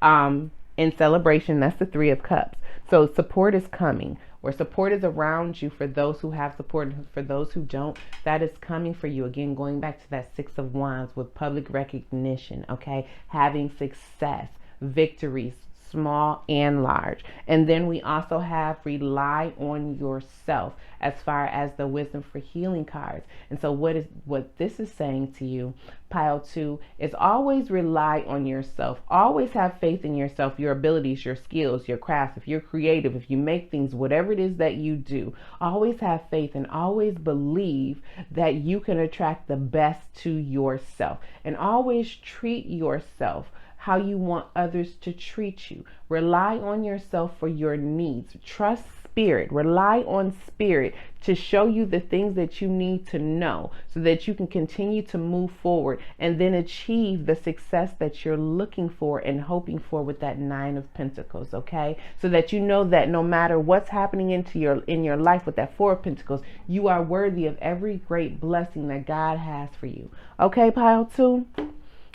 in celebration. That's the Three of Cups. So support is coming, or support is around you for those who have support, and for those who don't, that is coming for you. Again, going back to that Six of Wands with public recognition, okay? Having success, victories, small and large. And then we also have rely on yourself as far as the Wisdom for Healing cards. And so what this is saying to you, pile 2, is always rely on yourself. Always have faith in yourself, your abilities, your skills, your crafts. If you're creative, if you make things, whatever it is that you do, always have faith and always believe that you can attract the best to yourself, and always treat yourself how you want others to treat you. Rely on yourself for your needs. Trust Spirit. Rely on Spirit to show you the things that you need to know, so that you can continue to move forward and then achieve the success that you're looking for and hoping for with that Nine of Pentacles, okay? So that you know that no matter what's happening in your life with that Four of Pentacles, you are worthy of every great blessing that God has for you. Okay, pile 2?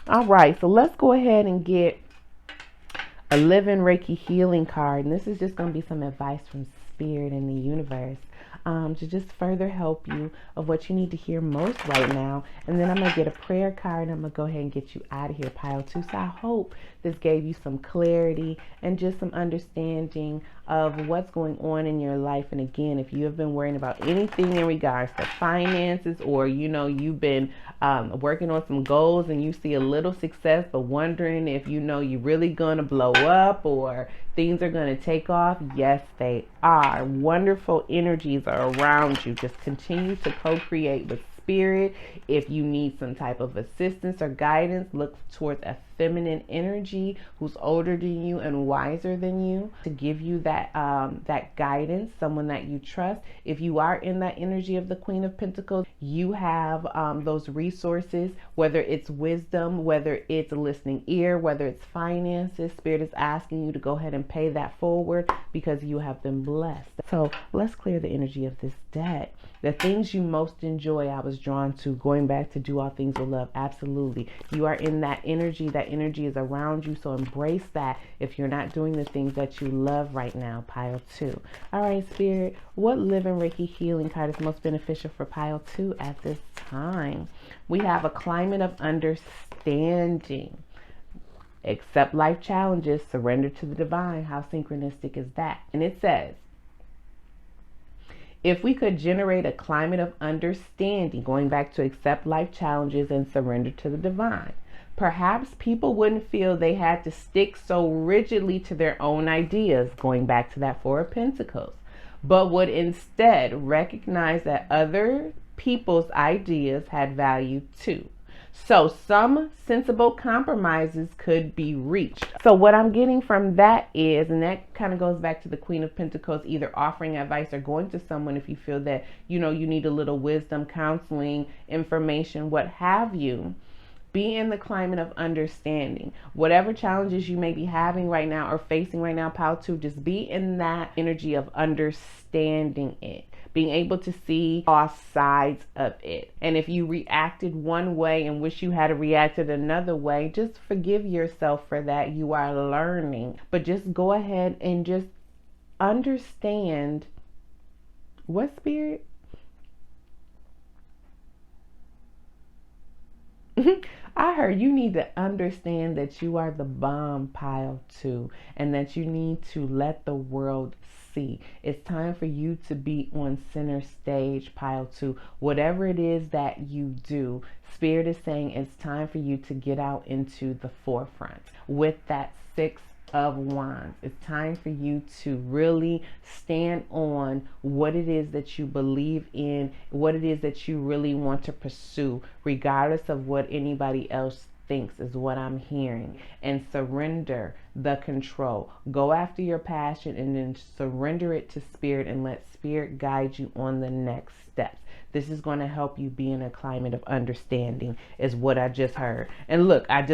All right, so let's go ahead and get a Living Reiki Healing card. And this is just going to be some advice from Spirit and the universe, to just further help you of what you need to hear most right now. And then I'm going to get a prayer card, and I'm going to go ahead and get you out of here, pile 2. So I hope this gave you some clarity and just some understanding of what's going on in your life. And again, if you have been worrying about anything in regards to finances, or you've been working on some goals and you see a little success but wondering if you're really going to blow up or things are going to take off, yes, they are. Wonderful energies are around you. Just continue to co-create with Spirit. If you need some type of assistance or guidance, look towards a feminine energy who's older than you and wiser than you to give you that that guidance, someone that you trust. If you are in that energy of the Queen of Pentacles, you have those resources, whether it's wisdom, whether it's a listening ear, whether it's finances. Spirit is asking you to go ahead and pay that forward because you have been blessed. So let's clear the energy of this deck. The things you most enjoy, I was drawn to, going back to do all things with love. Absolutely. You are in that energy. That energy is around you. So embrace that if you're not doing the things that you love right now, pile 2. All right, Spirit, what Living Reiki Healing card is most beneficial for pile 2 at this time? We have a climate of understanding. Accept life challenges, surrender to the divine. How synchronistic is that? And it says, if we could generate a climate of understanding, going back to accept life challenges and surrender to the divine, perhaps people wouldn't feel they had to stick so rigidly to their own ideas, going back to that Four of Pentacles, but would instead recognize that other people's ideas had value too. So some sensible compromises could be reached. So what I'm getting from that is, and that kind of goes back to the Queen of Pentacles, either offering advice or going to someone if you feel that, you need a little wisdom, counseling, information, what have you. Be in the climate of understanding. Whatever challenges you may be having right now or facing right now, pile 2, just be in that energy of understanding it. Being able to see all sides of it. And if you reacted one way and wish you had reacted another way, just forgive yourself for that. You are learning. But just go ahead and just understand what, Spirit? I heard you need to understand that you are the bomb, pile 2, and that you need to let the world see. It's time for you to be on center stage, pile 2. Whatever it is that you do, Spirit is saying it's time for you to get out into the forefront with that 6 of Wands. It's time for you to really stand on what it is that you believe in, what it is that you really want to pursue, regardless of what anybody else thinks, is what I'm hearing. And surrender the control. Go after your passion and then surrender it to Spirit and let Spirit guide you on the next steps. This is going to help you be in a climate of understanding, is what I just heard. And look, I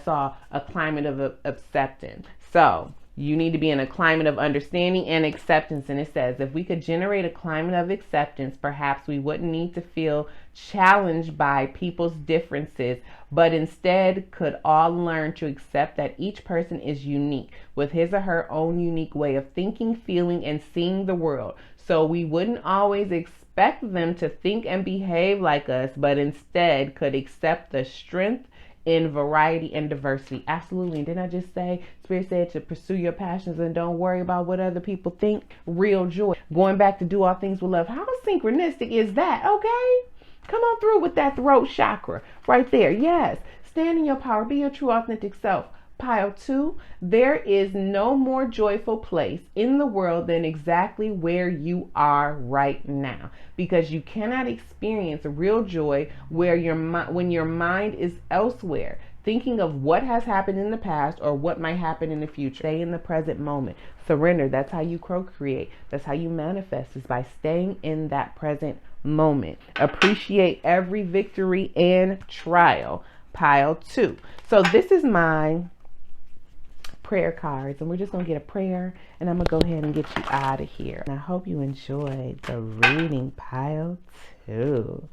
saw a climate of acceptance. So you need to be in a climate of understanding and acceptance. And it says, if we could generate a climate of acceptance, perhaps we wouldn't need to feel challenged by people's differences, but instead could all learn to accept that each person is unique with his or her own unique way of thinking, feeling, and seeing the world. So we wouldn't always expect them to think and behave like us, but instead could accept the strength in variety and diversity. Absolutely. And didn't I just say, Spirit said to pursue your passions and don't worry about what other people think? Real joy. Going back to do all things with love. How synchronistic is that? Okay. Come on through with that throat chakra right there. Yes. Stand in your power. Be your true authentic self. Pile 2, there is no more joyful place in the world than exactly where you are right now, because you cannot experience real joy when your mind is elsewhere, thinking of what has happened in the past or what might happen in the future. Stay in the present moment. Surrender. That's how you procreate. That's how you manifest, is by staying in that present moment. Appreciate every victory and trial. Pile 2. So this is my prayer cards, and we're just gonna get a prayer, and I'm gonna go ahead and get you out of here. And I hope you enjoyed the reading, pile 2.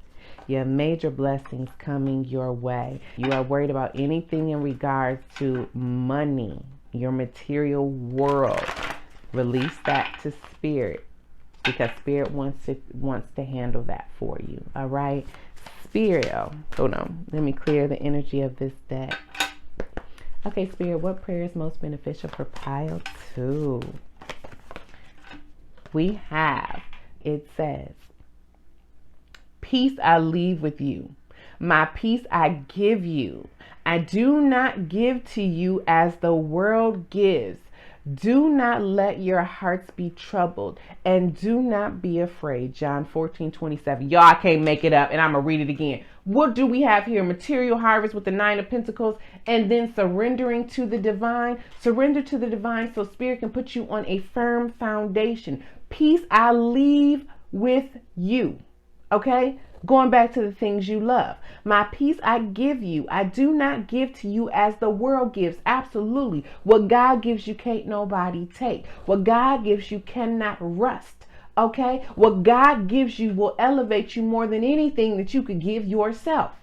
You have major blessings coming your way. You are worried about anything in regards to money, your material world. Release that to Spirit, because Spirit wants to handle that for you. All right, Spirit. Oh, hold on. Let me clear the energy of this deck. Okay, Spirit, what prayer is most beneficial for pile 2? We have, it says, peace I leave with you. My peace I give you. I do not give to you as the world gives. Do not let your hearts be troubled, and do not be afraid. John 14:27. Y'all, I can't make it up, and I'm going to read it again. What do we have here? Material harvest with the 9 of Pentacles, and then surrendering to the divine. Surrender to the divine so Spirit can put you on a firm foundation. Peace I leave with you. Okay? Going back to the things you love. My peace I give you. I do not give to you as the world gives. Absolutely. What God gives you can't nobody take. What God gives you cannot rust. Okay? What God gives you will elevate you more than anything that you could give yourself.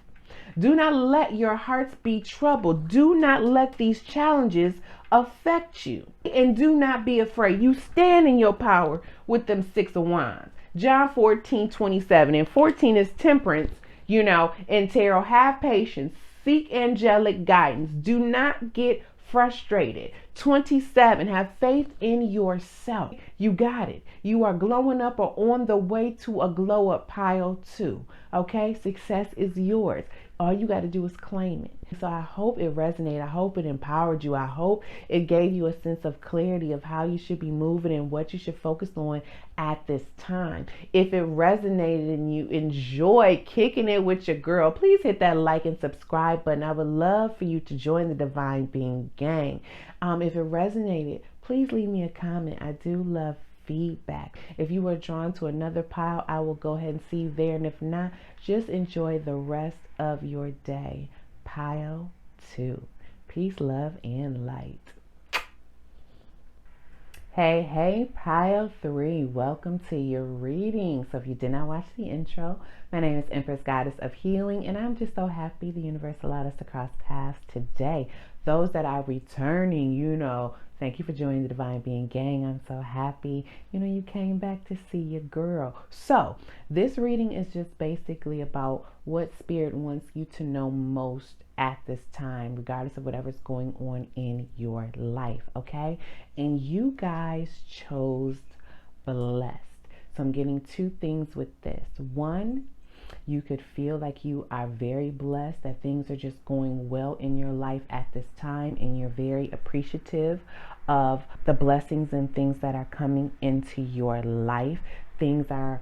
Do not let your hearts be troubled. Do not let these challenges affect you. And do not be afraid. You stand in your power with them 6 of Wands. John 14:27, and 14 is temperance. In tarot, have patience, seek angelic guidance. Do not get frustrated. 27, have faith in yourself. You got it. You are glowing up or on the way to a glow up, pile 2. Okay, success is yours. All you got to do is claim it. So I hope it resonated. I hope it empowered you. I hope it gave you a sense of clarity of how you should be moving and what you should focus on at this time. If it resonated and you enjoyed kicking it with your girl, please hit that like and subscribe button. I would love for you to join the Divine Being Gang. If it resonated, please leave me a comment. I do love feedback. If you were drawn to another pile, I will go ahead and see you there. And if not, just enjoy the rest of your day. Pile 2. Peace, love, and light. Hey, Pile 3. Welcome to your reading. So if you did not watch the intro, my name is Empress Goddess of Healing, and I'm just so happy the universe allowed us to cross paths today. Those that are returning, thank you for joining the Divine Being Gang. I'm so happy, you came back to see your girl. So this reading is just basically about what Spirit wants you to know most at this time, regardless of whatever's going on in your life, okay? And you guys chose blessed. So I'm getting two things with this. One, you could feel like you are very blessed, that things are just going well in your life at this time, and you're very appreciative of the blessings and things that are coming into your life. Things are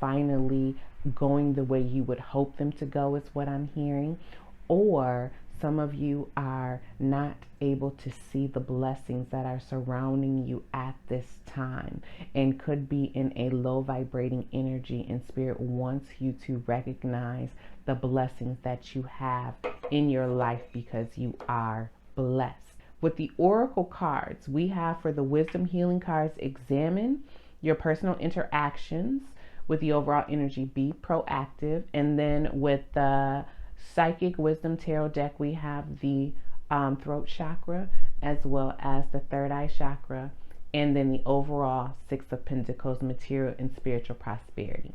finally going the way you would hope them to go, is what I'm hearing. Or some of you are not able to see the blessings that are surrounding you at this time, and could be in a low vibrating energy, and Spirit wants you to recognize the blessings that you have in your life because you are blessed. With the Oracle cards, we have for the Wisdom Healing cards, examine your personal interactions with the overall energy, be proactive. And then with the Psychic Wisdom Tarot deck, we have the throat chakra as well as the third eye chakra, and then the overall Six of Pentacles, material and spiritual prosperity.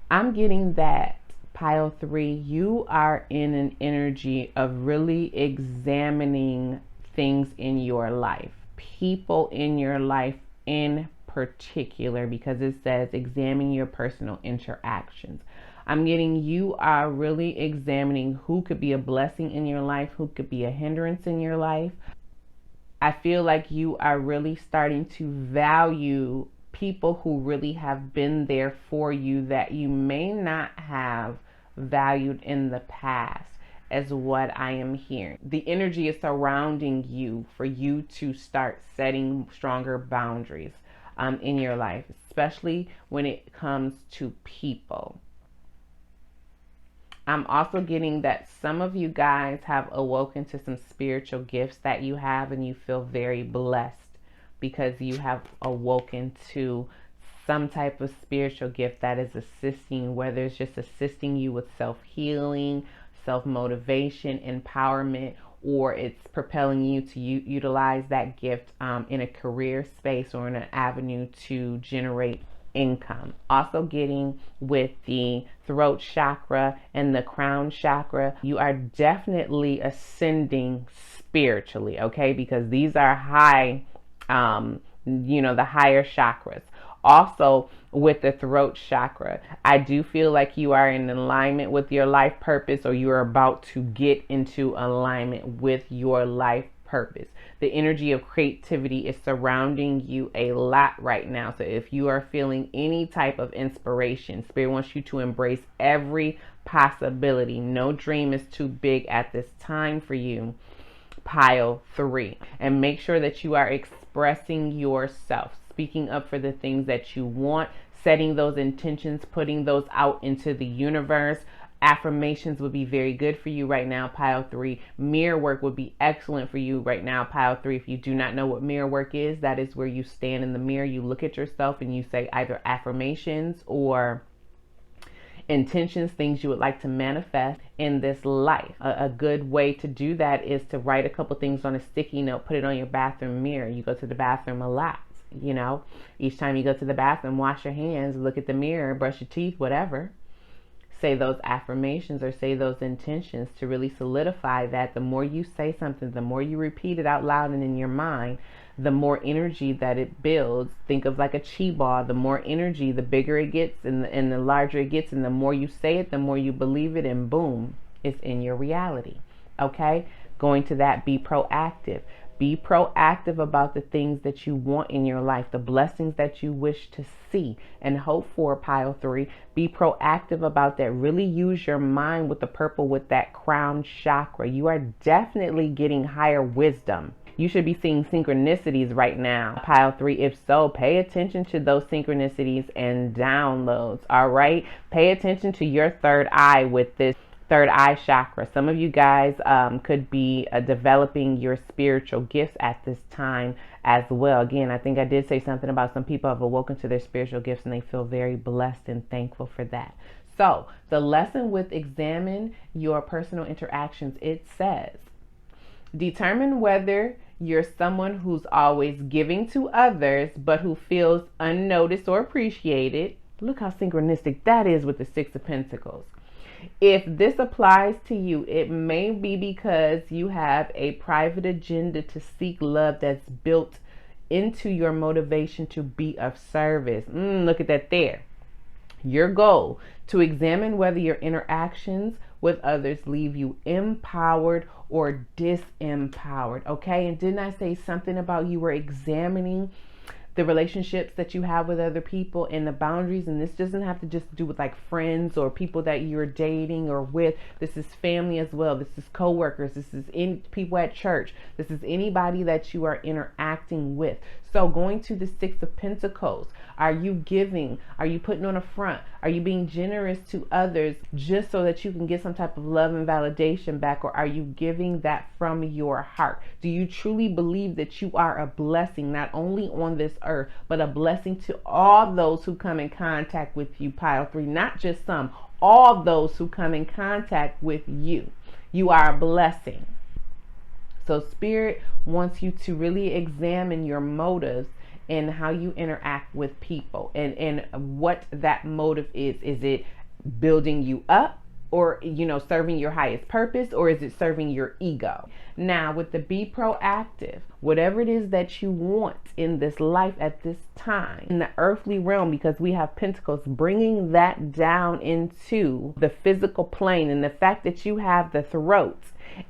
I'm getting that, Pile 3, you are in an energy of really examining things in your life, people in your life in particular, because it says examine your personal interactions. I'm getting you are really examining who could be a blessing in your life, who could be a hindrance in your life. I feel like you are really starting to value people who really have been there for you that you may not have valued in the past, as what I am hearing. The energy is surrounding you for you to start setting stronger boundaries in your life, especially when it comes to people. I'm also getting that some of you guys have awoken to some spiritual gifts that you have, and you feel very blessed because you have awoken to some type of spiritual gift that is assisting, whether it's just assisting you with self-healing, self-motivation, empowerment, or it's propelling you to utilize that gift in a career space or in an avenue to generate income. Also getting with the throat chakra and the crown chakra, you are definitely ascending spiritually, okay? Because these are high, the higher chakras. Also with the throat chakra, I do feel like you are in alignment with your life purpose, or you are about to get into alignment with your life purpose. The energy of creativity is surrounding you a lot right now. So if you are feeling any type of inspiration, Spirit wants you to embrace every possibility. No dream is too big at this time for you, Pile 3. And make sure that you are expressing yourself, speaking up for the things that you want, setting those intentions, putting those out into the universe. Affirmations would be very good for you right now, Pile 3. Mirror work would be excellent for you right now, Pile 3. If you do not know what mirror work is, that is where you stand in the mirror, you look at yourself and you say either affirmations or intentions, things you would like to manifest in this life. A good way to do that is to write a couple things on a sticky note, put it on your bathroom mirror. You go to the bathroom a lot, each time you go to the bathroom, wash your hands, look at the mirror, brush your teeth, whatever. Say those affirmations or say those intentions to really solidify that. The more you say something, the more you repeat it out loud and in your mind, the more energy that it builds. Think of like a chi ball. The more energy, the bigger it gets and the larger it gets. And the more you say it, the more you believe it, and boom, it's in your reality. Okay? Going to that, be proactive. Be proactive about the things that you want in your life, the blessings that you wish to see and hope for, Pile 3. Be proactive about that. Really use your mind with the purple, with that crown chakra. You are definitely getting higher wisdom. You should be seeing synchronicities right now, Pile 3. If so, pay attention to those synchronicities and downloads, all right? Pay attention to your third eye with this third eye chakra. Some of you guys could be developing your spiritual gifts at this time as well. Again, I think I did say something about some people have awoken to their spiritual gifts and they feel very blessed and thankful for that. So the lesson with examine your personal interactions, it says, determine whether you're someone who's always giving to others, but who feels unnoticed or appreciated. Look how synchronistic that is with the Six of Pentacles. If this applies to you, it may be because you have a private agenda to seek love that's built into your motivation to be of service. Look at that there. Your goal to examine whether your interactions with others leave you empowered or disempowered. Okay. And didn't I say something about you were examining the relationships that you have with other people and the boundaries? And this doesn't have to just do with like friends or people that you're dating or with. This is family as well. This is coworkers. This is people at church. This is anybody that you are interacting with. So going to the Six of Pentacles, are you giving? Are you putting on a front? Are you being generous to others just so that you can get some type of love and validation back? Or are you giving that from your heart? Do you truly believe that you are a blessing, not only on this earth, but a blessing to all those who come in contact with you, pile 3, not just some, all those who come in contact with you. You are a blessing. So Spirit wants you to really examine your motives and how you interact with people and what that motive is. Is it building you up? Or, serving your highest purpose, or is it serving your ego? Now, with the be proactive, whatever it is that you want in this life at this time, in the earthly realm, because we have Pentacles, bringing that down into the physical plane, and the fact that you have the throat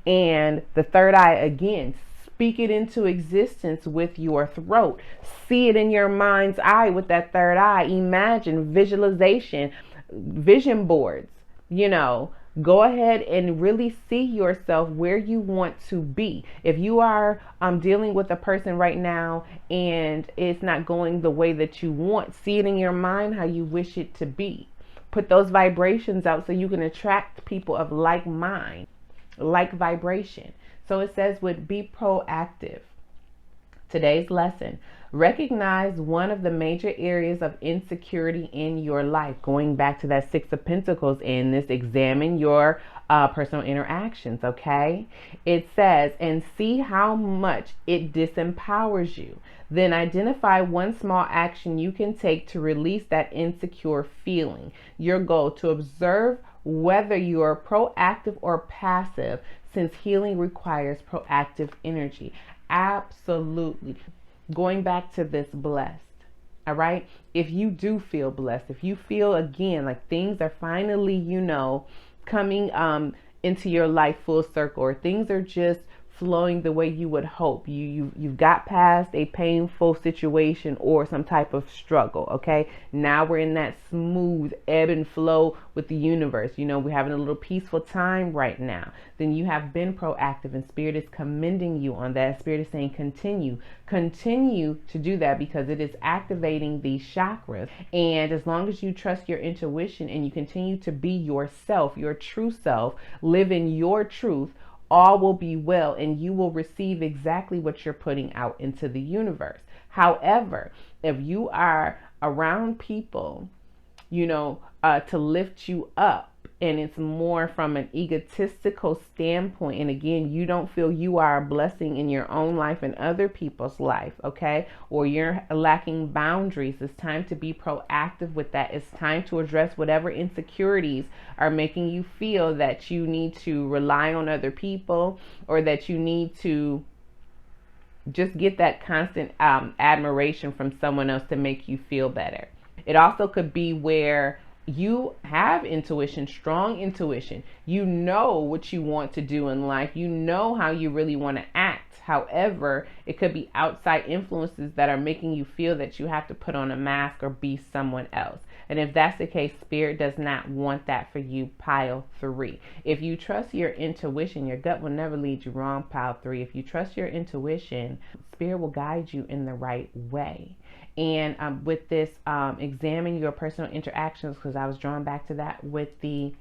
and the third eye, again, speak it into existence with your throat. See it in your mind's eye with that third eye. Imagine, visualization, vision boards. Go ahead and really see yourself where you want to be. If you are dealing with a person right now and it's not going the way that you want, see it in your mind how you wish it to be. Put those vibrations out so you can attract people of like mind, like vibration. So it says with be proactive. Today's lesson, recognize one of the major areas of insecurity in your life. Going back to that Six of Pentacles in this, examine your personal interactions, okay? It says, and see how much it disempowers you. Then identify one small action you can take to release that insecure feeling. Your goal, to observe whether you are proactive or passive, since healing requires proactive energy. Absolutely. Going back to this blessed. All right. If you do feel blessed, if you feel again like things are finally, coming into your life full circle, or things are just flowing the way you would hope. You've got past a painful situation or some type of struggle. Okay. Now we're in that smooth ebb and flow with the universe. We're having a little peaceful time right now. Then you have been proactive, and Spirit is commending you on that. Spirit is saying continue to do that, because it is activating these chakras. And as long as you trust your intuition and you continue to be yourself, your true self, live in your truth, all will be well, and you will receive exactly what you're putting out into the universe. However, if you are around people, to lift you up, and it's more from an egotistical standpoint, and again, you don't feel you are a blessing in your own life and other people's life, okay? Or you're lacking boundaries, it's time to be proactive with that. It's time to address whatever insecurities are making you feel that you need to rely on other people, or that you need to just get that constant admiration from someone else to make you feel better. It also could be where you have intuition, strong intuition. You know what you want to do in life. You know how you really want to act. However, it could be outside influences that are making you feel that you have to put on a mask or be someone else. And if that's the case, Spirit does not want that for you, pile 3. If you trust your intuition, your gut will never lead you wrong, pile 3. If you trust your intuition, Spirit will guide you in the right way. And with this, examine your personal interactions, because I was drawn back to that with the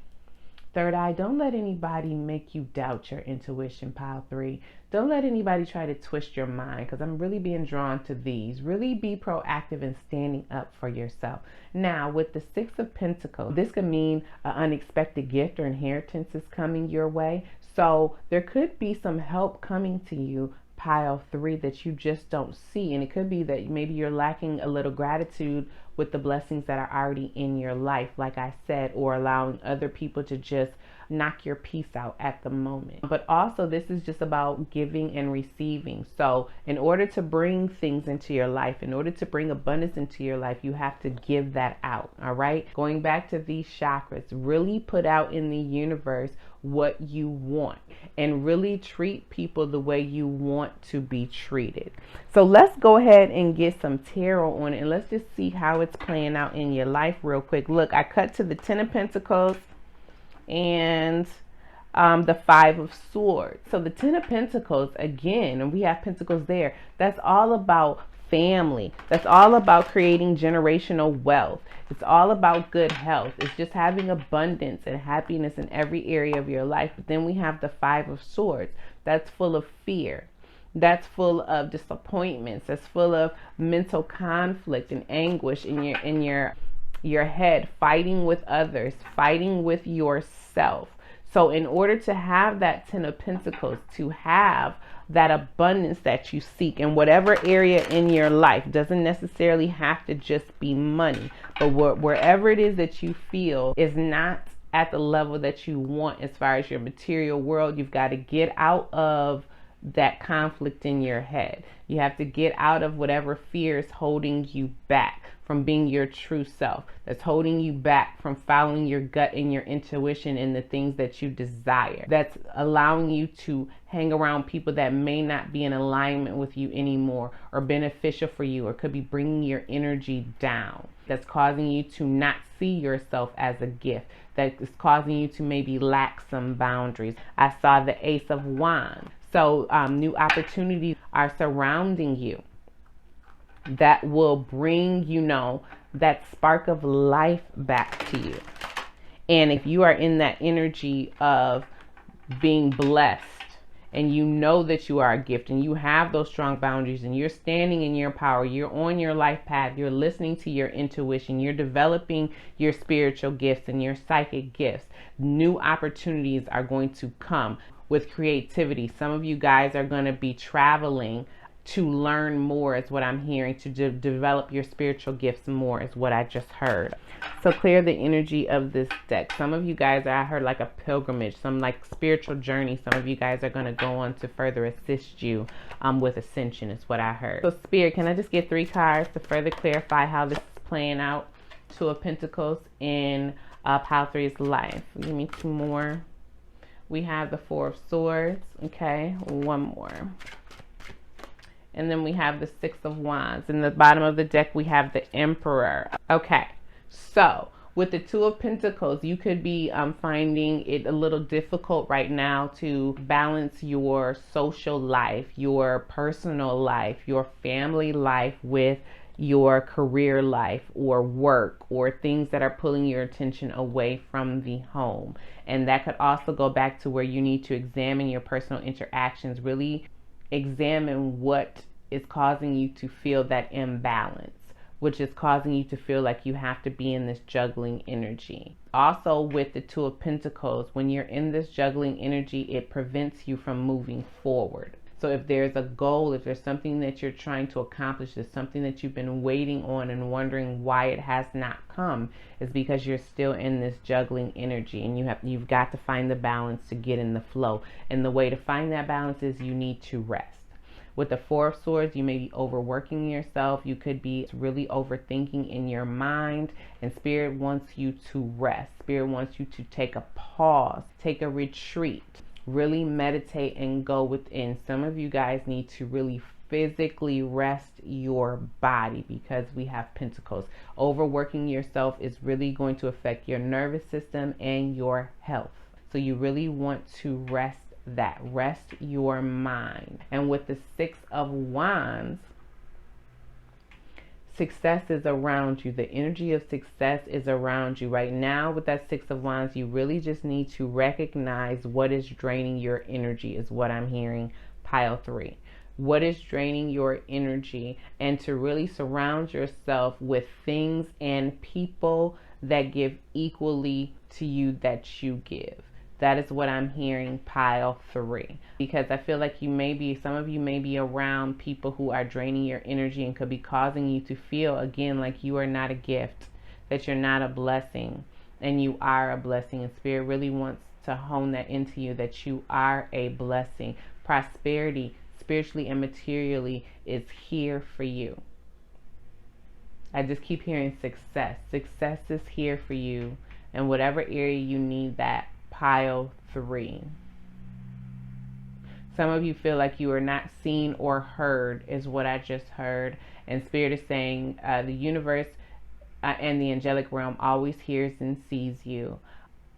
Third eye, don't let anybody make you doubt your intuition. Pile 3, don't let anybody try to twist your mind, because I'm really being drawn to these. Really be proactive in standing up for yourself. Now, with the 6 of Pentacles, this could mean an unexpected gift or inheritance is coming your way. So there could be some help coming to you, Pile 3, that you just don't see. And it could be that maybe you're lacking a little gratitude with the blessings that are already in your life, like I said, or allowing other people to just knock your peace out at the moment. But also, this is just about giving and receiving. So in order to bring things into your life, in order to bring abundance into your life, you have to give that out. All right. Going back to these chakras, really put out in the universe what you want and really treat people the way you want to be treated. So let's go ahead and get some tarot on it, and let's just see how it's playing out in your life real quick. Look, I cut to the 10 of Pentacles and the 5 of Swords. So the 10 of Pentacles, again, and we have Pentacles there, that's all about family. That's all about creating generational wealth. It's all about good health. It's just having abundance and happiness in every area of your life. But then we have the 5 of Swords. That's full of fear. That's full of disappointments. That's full of mental conflict and anguish in your head, fighting with others, fighting with yourself. So in order to have that 10 of Pentacles, to have that abundance that you seek in whatever area in your life, doesn't necessarily have to just be money, but wherever it is that you feel is not at the level that you want as far as your material world, you've got to get out of that conflict in your head. You have to get out of whatever fear is holding you back from being your true self, that's holding you back from following your gut and your intuition and the things that you desire, that's allowing you to hang around people that may not be in alignment with you anymore or beneficial for you, or could be bringing your energy down, that's causing you to not see yourself as a gift, that is causing you to maybe lack some boundaries. I saw the Ace of Wands. So new opportunities are surrounding you that will bring, that spark of life back to you. And if you are in that energy of being blessed, and you know that you are a gift, and you have those strong boundaries, and you're standing in your power, you're on your life path, you're listening to your intuition, you're developing your spiritual gifts and your psychic gifts, new opportunities are going to come with creativity. Some of you guys are going to be traveling to learn more, is what I'm hearing, to develop your spiritual gifts more, is what I just heard. So clear the energy of this deck. Some of you guys, I heard like a pilgrimage, some like spiritual journey. Some of you guys are going to go on to further assist you with ascension, is what I heard. So Spirit, can I just get 3 cards to further clarify how this is playing out? 2 of Pentacles in Pile 3's life. Give me 2 more. We have the 4 of Swords. Okay, 1 more. And then we have the 6 of Wands. In the bottom of the deck, we have the Emperor. Okay, so with the 2 of Pentacles, you could be finding it a little difficult right now to balance your social life, your personal life, your family life with your career life or work, or things that are pulling your attention away from the home. And that could also go back to where you need to examine your personal interactions, really examine what is causing you to feel that imbalance, which is causing you to feel like you have to be in this juggling energy. Also with the 2 of Pentacles, when you're in this juggling energy, it prevents you from moving forward. So if there's a goal, if there's something that you're trying to accomplish, there's something that you've been waiting on and wondering why it has not come, is because you're still in this juggling energy, and you've got to find the balance to get in the flow. And the way to find that balance is you need to rest. With the 4 of Swords, you may be overworking yourself. You could be really overthinking in your mind, and Spirit wants you to rest. Spirit wants you to take a pause, take a retreat, really meditate and go within. Some of you guys need to really physically rest your body, because we have Pentacles. Overworking yourself is really going to affect your nervous system and your health. So you really want to rest your mind. And with the 6 of Wands, Success is around you. The energy of success is around you. Right now with that Six of Wands, you really just need to recognize what is draining your energy is what I'm hearing, pile 3. What is draining your energy, and to really surround yourself with things and people that give equally to you that you give. That is what I'm hearing, pile 3. Because I feel like some of you may be around people who are draining your energy and could be causing you to feel, again, like you are not a gift, that you're not a blessing, and you are a blessing. And Spirit really wants to hone that into you, that you are a blessing. Prosperity, spiritually and materially, is here for you. I just keep hearing success. Success is here for you in whatever area you need that. Pile 3. Some of you feel like you are not seen or heard, is what I just heard. And Spirit is saying the universe and the angelic realm always hears and sees you.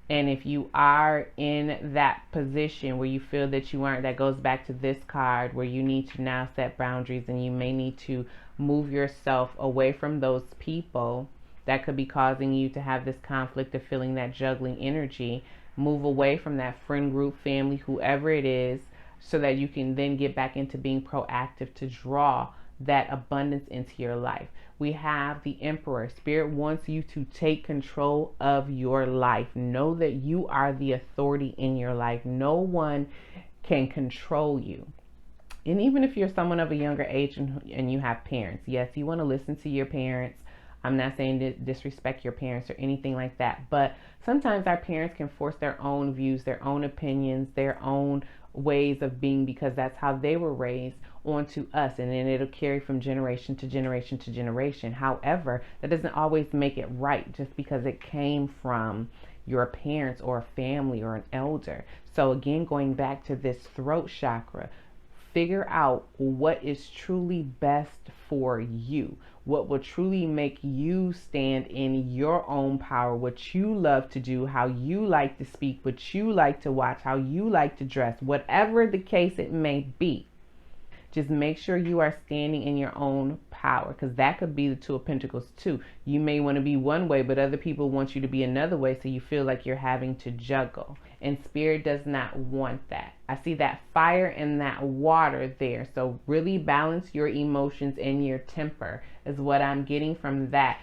And if you are in that position where you feel that you aren't, that goes back to this card where you need to now set boundaries, and you may need to move yourself away from those people that could be causing you to have this conflict of feeling that juggling energy. Move away from that friend group, family, whoever it is, so that you can then get back into being proactive to draw that abundance into your life. We have the Emperor. Spirit wants you to take control of your life. Know that you are the authority in your life. No one can control you. And even if you're someone of a younger age and you have parents, yes, you want to listen to your parents. I'm not saying to disrespect your parents or anything like that, but sometimes our parents can force their own views, their own opinions, their own ways of being, because that's how they were raised, onto us, and then it'll carry from generation to generation to generation. However, that doesn't always make it right just because it came from your parents or a family or an elder. So again, going back to this throat chakra, figure out what is truly best for you, what will truly make you stand in your own power, what you love to do, how you like to speak, what you like to watch, how you like to dress, whatever the case it may be. Just make sure you are standing in your own power, because that could be the Two of Pentacles too. You may want to be one way, but other people want you to be another way, so you feel like you're having to juggle. And Spirit does not want that. I see that fire and that water there. So really balance your emotions and your temper is what I'm getting from that.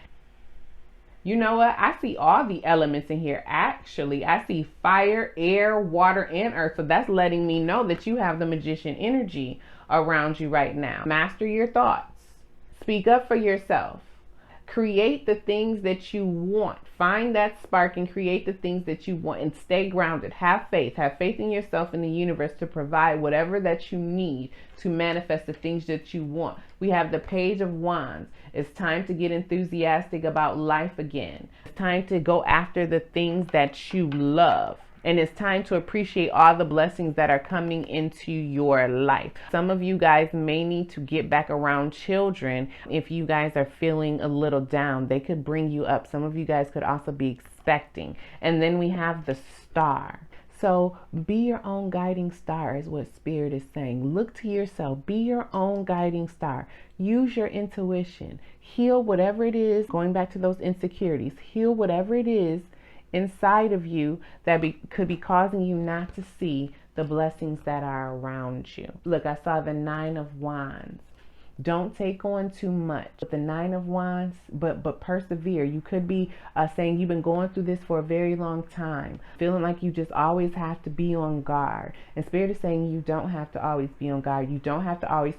You know what? I see all the elements in here. Actually, I see fire, air, water, and earth. So that's letting me know that you have the magician energy around you right now. Master your thoughts. Speak up for yourself. Create the things that you want. Find that spark and create the things that you want, and stay grounded. Have faith. Have faith in yourself and the universe to provide whatever that you need to manifest the things that you want. We have the Page of Wands. It's time to get enthusiastic about life again. It's time to go after the things that you love. And it's time to appreciate all the blessings that are coming into your life. Some of you guys may need to get back around children. If you guys are feeling a little down, they could bring you up. Some of you guys could also be expecting. And then we have the Star. So be your own guiding star is what Spirit is saying. Look to yourself. Be your own guiding star. Use your intuition. Heal whatever it is. Going back to those insecurities. Heal whatever it is inside of you that could be causing you not to see the blessings that are around you. Look, I saw the Nine of Wands. Don't take on too much with the Nine of Wands, but persevere. You could be saying you've been going through this for a very long time, feeling like you just always have to be on guard. And Spirit is saying you don't have to always be on guard. You don't have to always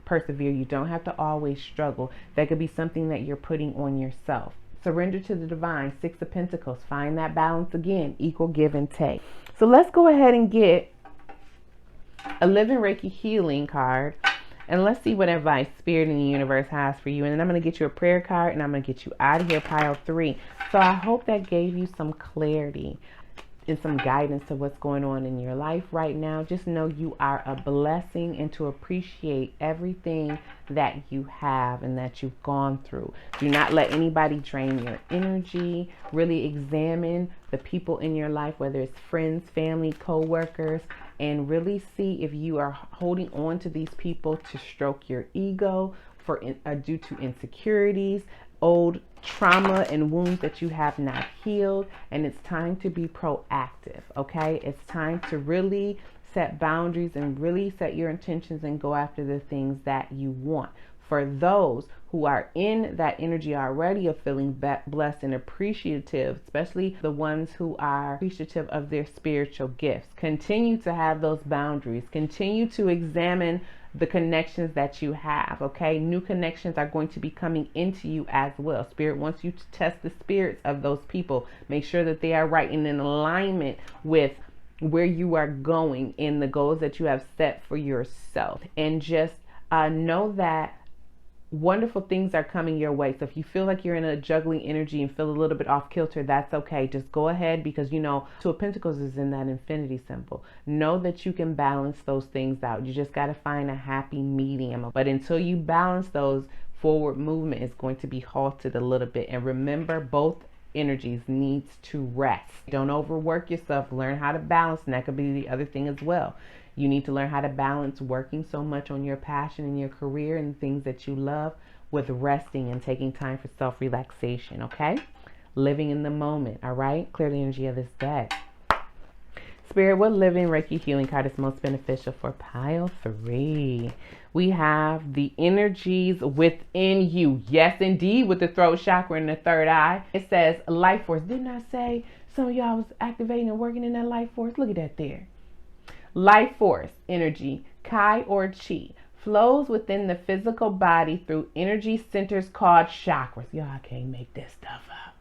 persevere. You don't have to always struggle. That could be something that you're putting on yourself. Surrender to the divine. Six of Pentacles. Find that balance again. Equal give and take. So let's go ahead and get a Living Reiki Healing card. And let's see what advice Spirit in the universe has for you. And then I'm going to get you a prayer card, and I'm going to get you out of here, pile 3. So I hope that gave you some clarity and some guidance to what's going on in your life right now. Just know you are a blessing, and to appreciate everything that you have and that you've gone through. Do not let anybody drain your energy. Really examine the people in your life, whether it's friends, family, co-workers, and really see if you are holding on to these people to stroke your ego, due to insecurities, old trauma and wounds that you have not healed. And it's time to be proactive, okay? It's time to really set boundaries and really set your intentions and go after the things that you want. For those who are in that energy already of feeling blessed and appreciative, especially the ones who are appreciative of their spiritual gifts, continue to have those boundaries. Continue to examine the connections that you have, okay? New connections are going to be coming into you as well. Spirit wants you to test the spirits of those people. Make sure that they are right and in alignment with where you are going in the goals that you have set for yourself. And just know that wonderful things are coming your way. So if you feel like you're in a juggling energy and feel a little bit off kilter, that's okay. Just go ahead, because you know Two of Pentacles is in that infinity symbol. Know that you can balance those things out. You just got to find a happy medium. But until you balance those, forward movement is going to be halted a little bit. And remember, both energies needs to rest. Don't overwork yourself. Learn how to balance, and that could be the other thing as well. You need to learn how to balance working so much on your passion and your career and things that you love with resting and taking time for self-relaxation, okay? Living in the moment, all right? Clear the energy of this deck. Spirit, what living Reiki healing card is most beneficial for pile 3? We have the energies within you. Yes, indeed, with the throat chakra and the third eye. It says life force. Didn't I say some of y'all was activating and working in that life force? Look at that there. Life force energy, Kai or Chi, flows within the physical body through energy centers called chakras. Y'all can't make this stuff up.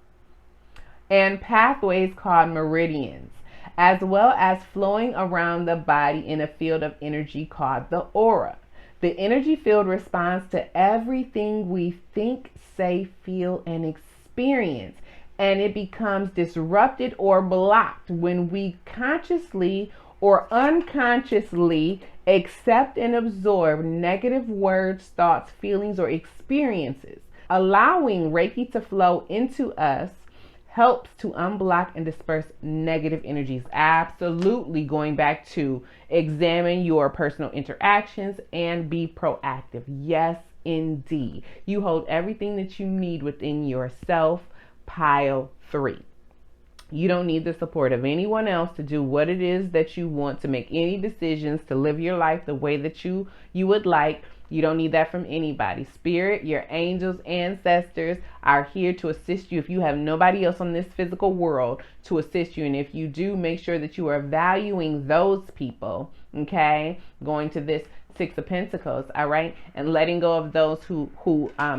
And pathways called meridians, as well as flowing around the body in a field of energy called the aura. The energy field responds to everything we think, say, feel, and experience. And it becomes disrupted or blocked when we consciously or unconsciously accept and absorb negative words, thoughts, feelings, or experiences. Allowing Reiki to flow into us helps to unblock and disperse negative energies. Absolutely, going back to examine your personal interactions and be proactive. Yes, indeed. You hold everything that you need within yourself, pile 3. You don't need the support of anyone else to do what it is that you want, to make any decisions, to live your life the way that you would like. You don't need that from anybody. Spirit, your angels, ancestors are here to assist you if you have nobody else on this physical world to assist you. And if you do, make sure that you are valuing those people, okay? Going to this Six of Pentacles, all right? And letting go of those who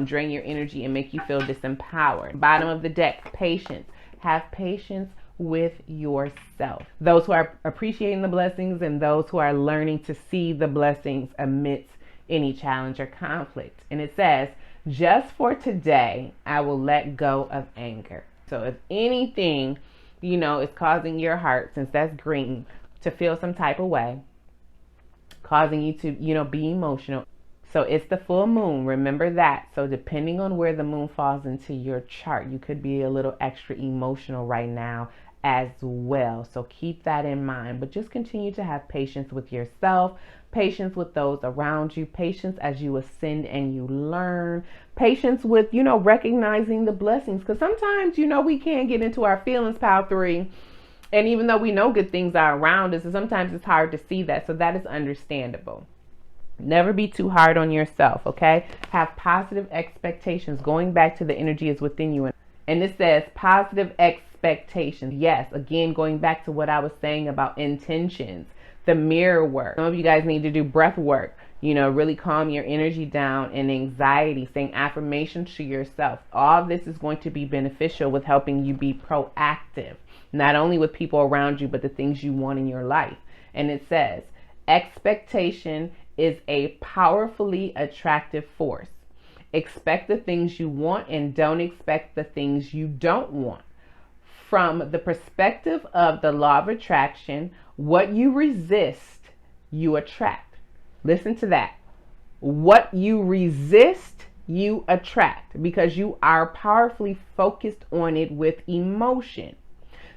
drain your energy and make you feel disempowered. Bottom of the deck, patience. Have patience with yourself. Those who are appreciating the blessings and those who are learning to see the blessings amidst any challenge or conflict. And it says, just for today, I will let go of anger. So if anything, is causing your heart, since that's green, to feel some type of way, causing you to, be emotional. So it's the full moon. Remember that. So depending on where the moon falls into your chart, you could be a little extra emotional right now as well. So keep that in mind. But just continue to have patience with yourself, patience with those around you, patience as you ascend and you learn, patience with, recognizing the blessings. Because sometimes, we can't get into our feelings, pile 3. And even though we know good things are around us, sometimes it's hard to see that. So that is understandable. Never be too hard on yourself, okay? Have positive expectations. Going back to the energy is within you. And it says positive expectations. Yes, again, going back to what I was saying about intentions, the mirror work. Some of you guys need to do breath work, really calm your energy down and anxiety, saying affirmations to yourself. All this is going to be beneficial with helping you be proactive, not only with people around you, but the things you want in your life. And it says expectation is a powerfully attractive force. Expect the things you want and don't expect the things you don't want. From the perspective of the law of attraction, what you resist, you attract. Listen to that. What you resist, you attract, because you are powerfully focused on it with emotion.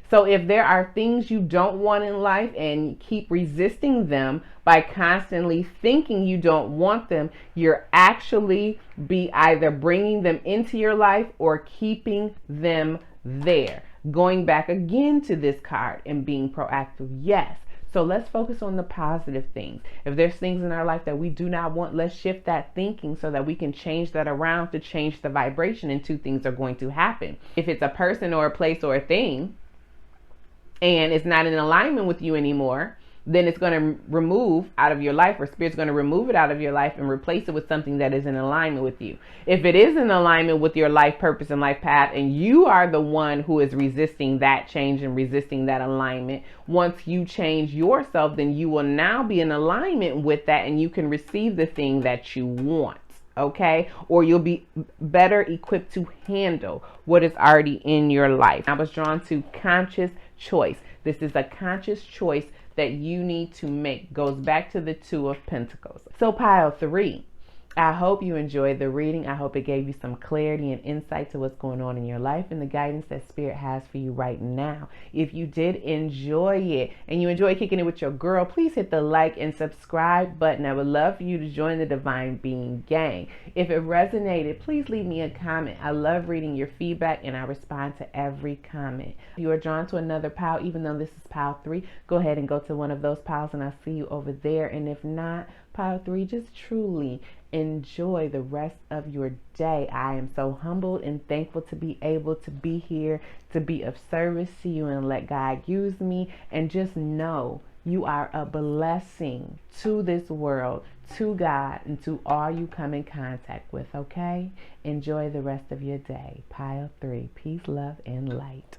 So if there are things you don't want in life and you keep resisting them by constantly thinking you don't want them, you're actually be either bringing them into your life or keeping them there. Going back again to this card and being proactive. Yes. So let's focus on the positive things. If there's things in our life that we do not want, let's shift that thinking so that we can change that around to change the vibration, and two things are going to happen. If it's a person or a place or a thing and it's not in alignment with you anymore, then it's going to remove out of your life, or Spirit's going to remove it out of your life and replace it with something that is in alignment with you. If it is in alignment with your life purpose and life path, and you are the one who is resisting that change and resisting that alignment, once you change yourself, then you will now be in alignment with that and you can receive the thing that you want. Okay, or you'll be better equipped to handle what is already in your life. I was drawn to conscious choice. This is a conscious choice that you need to make. Goes back to the Two of Pentacles. So pile 3. I hope you enjoyed the reading. I hope it gave you some clarity and insight to what's going on in your life and the guidance that Spirit has for you right now. If you did enjoy it and you enjoy kicking it with your girl, please hit the like and subscribe button. I would love for you to join the Divine Being Gang. If it resonated, please leave me a comment. I love reading your feedback and I respond to every comment. If you are drawn to another pile, even though this is pile 3, go ahead and go to one of those piles and I'll see you over there. And if not, pile 3, just truly enjoy the rest of your day. I am so humbled and thankful to be able to be here, to be of service to you and let God use me. And just know you are a blessing to this world, to God, and to all you come in contact with, okay? Enjoy the rest of your day. Pile 3. Peace, love, and light.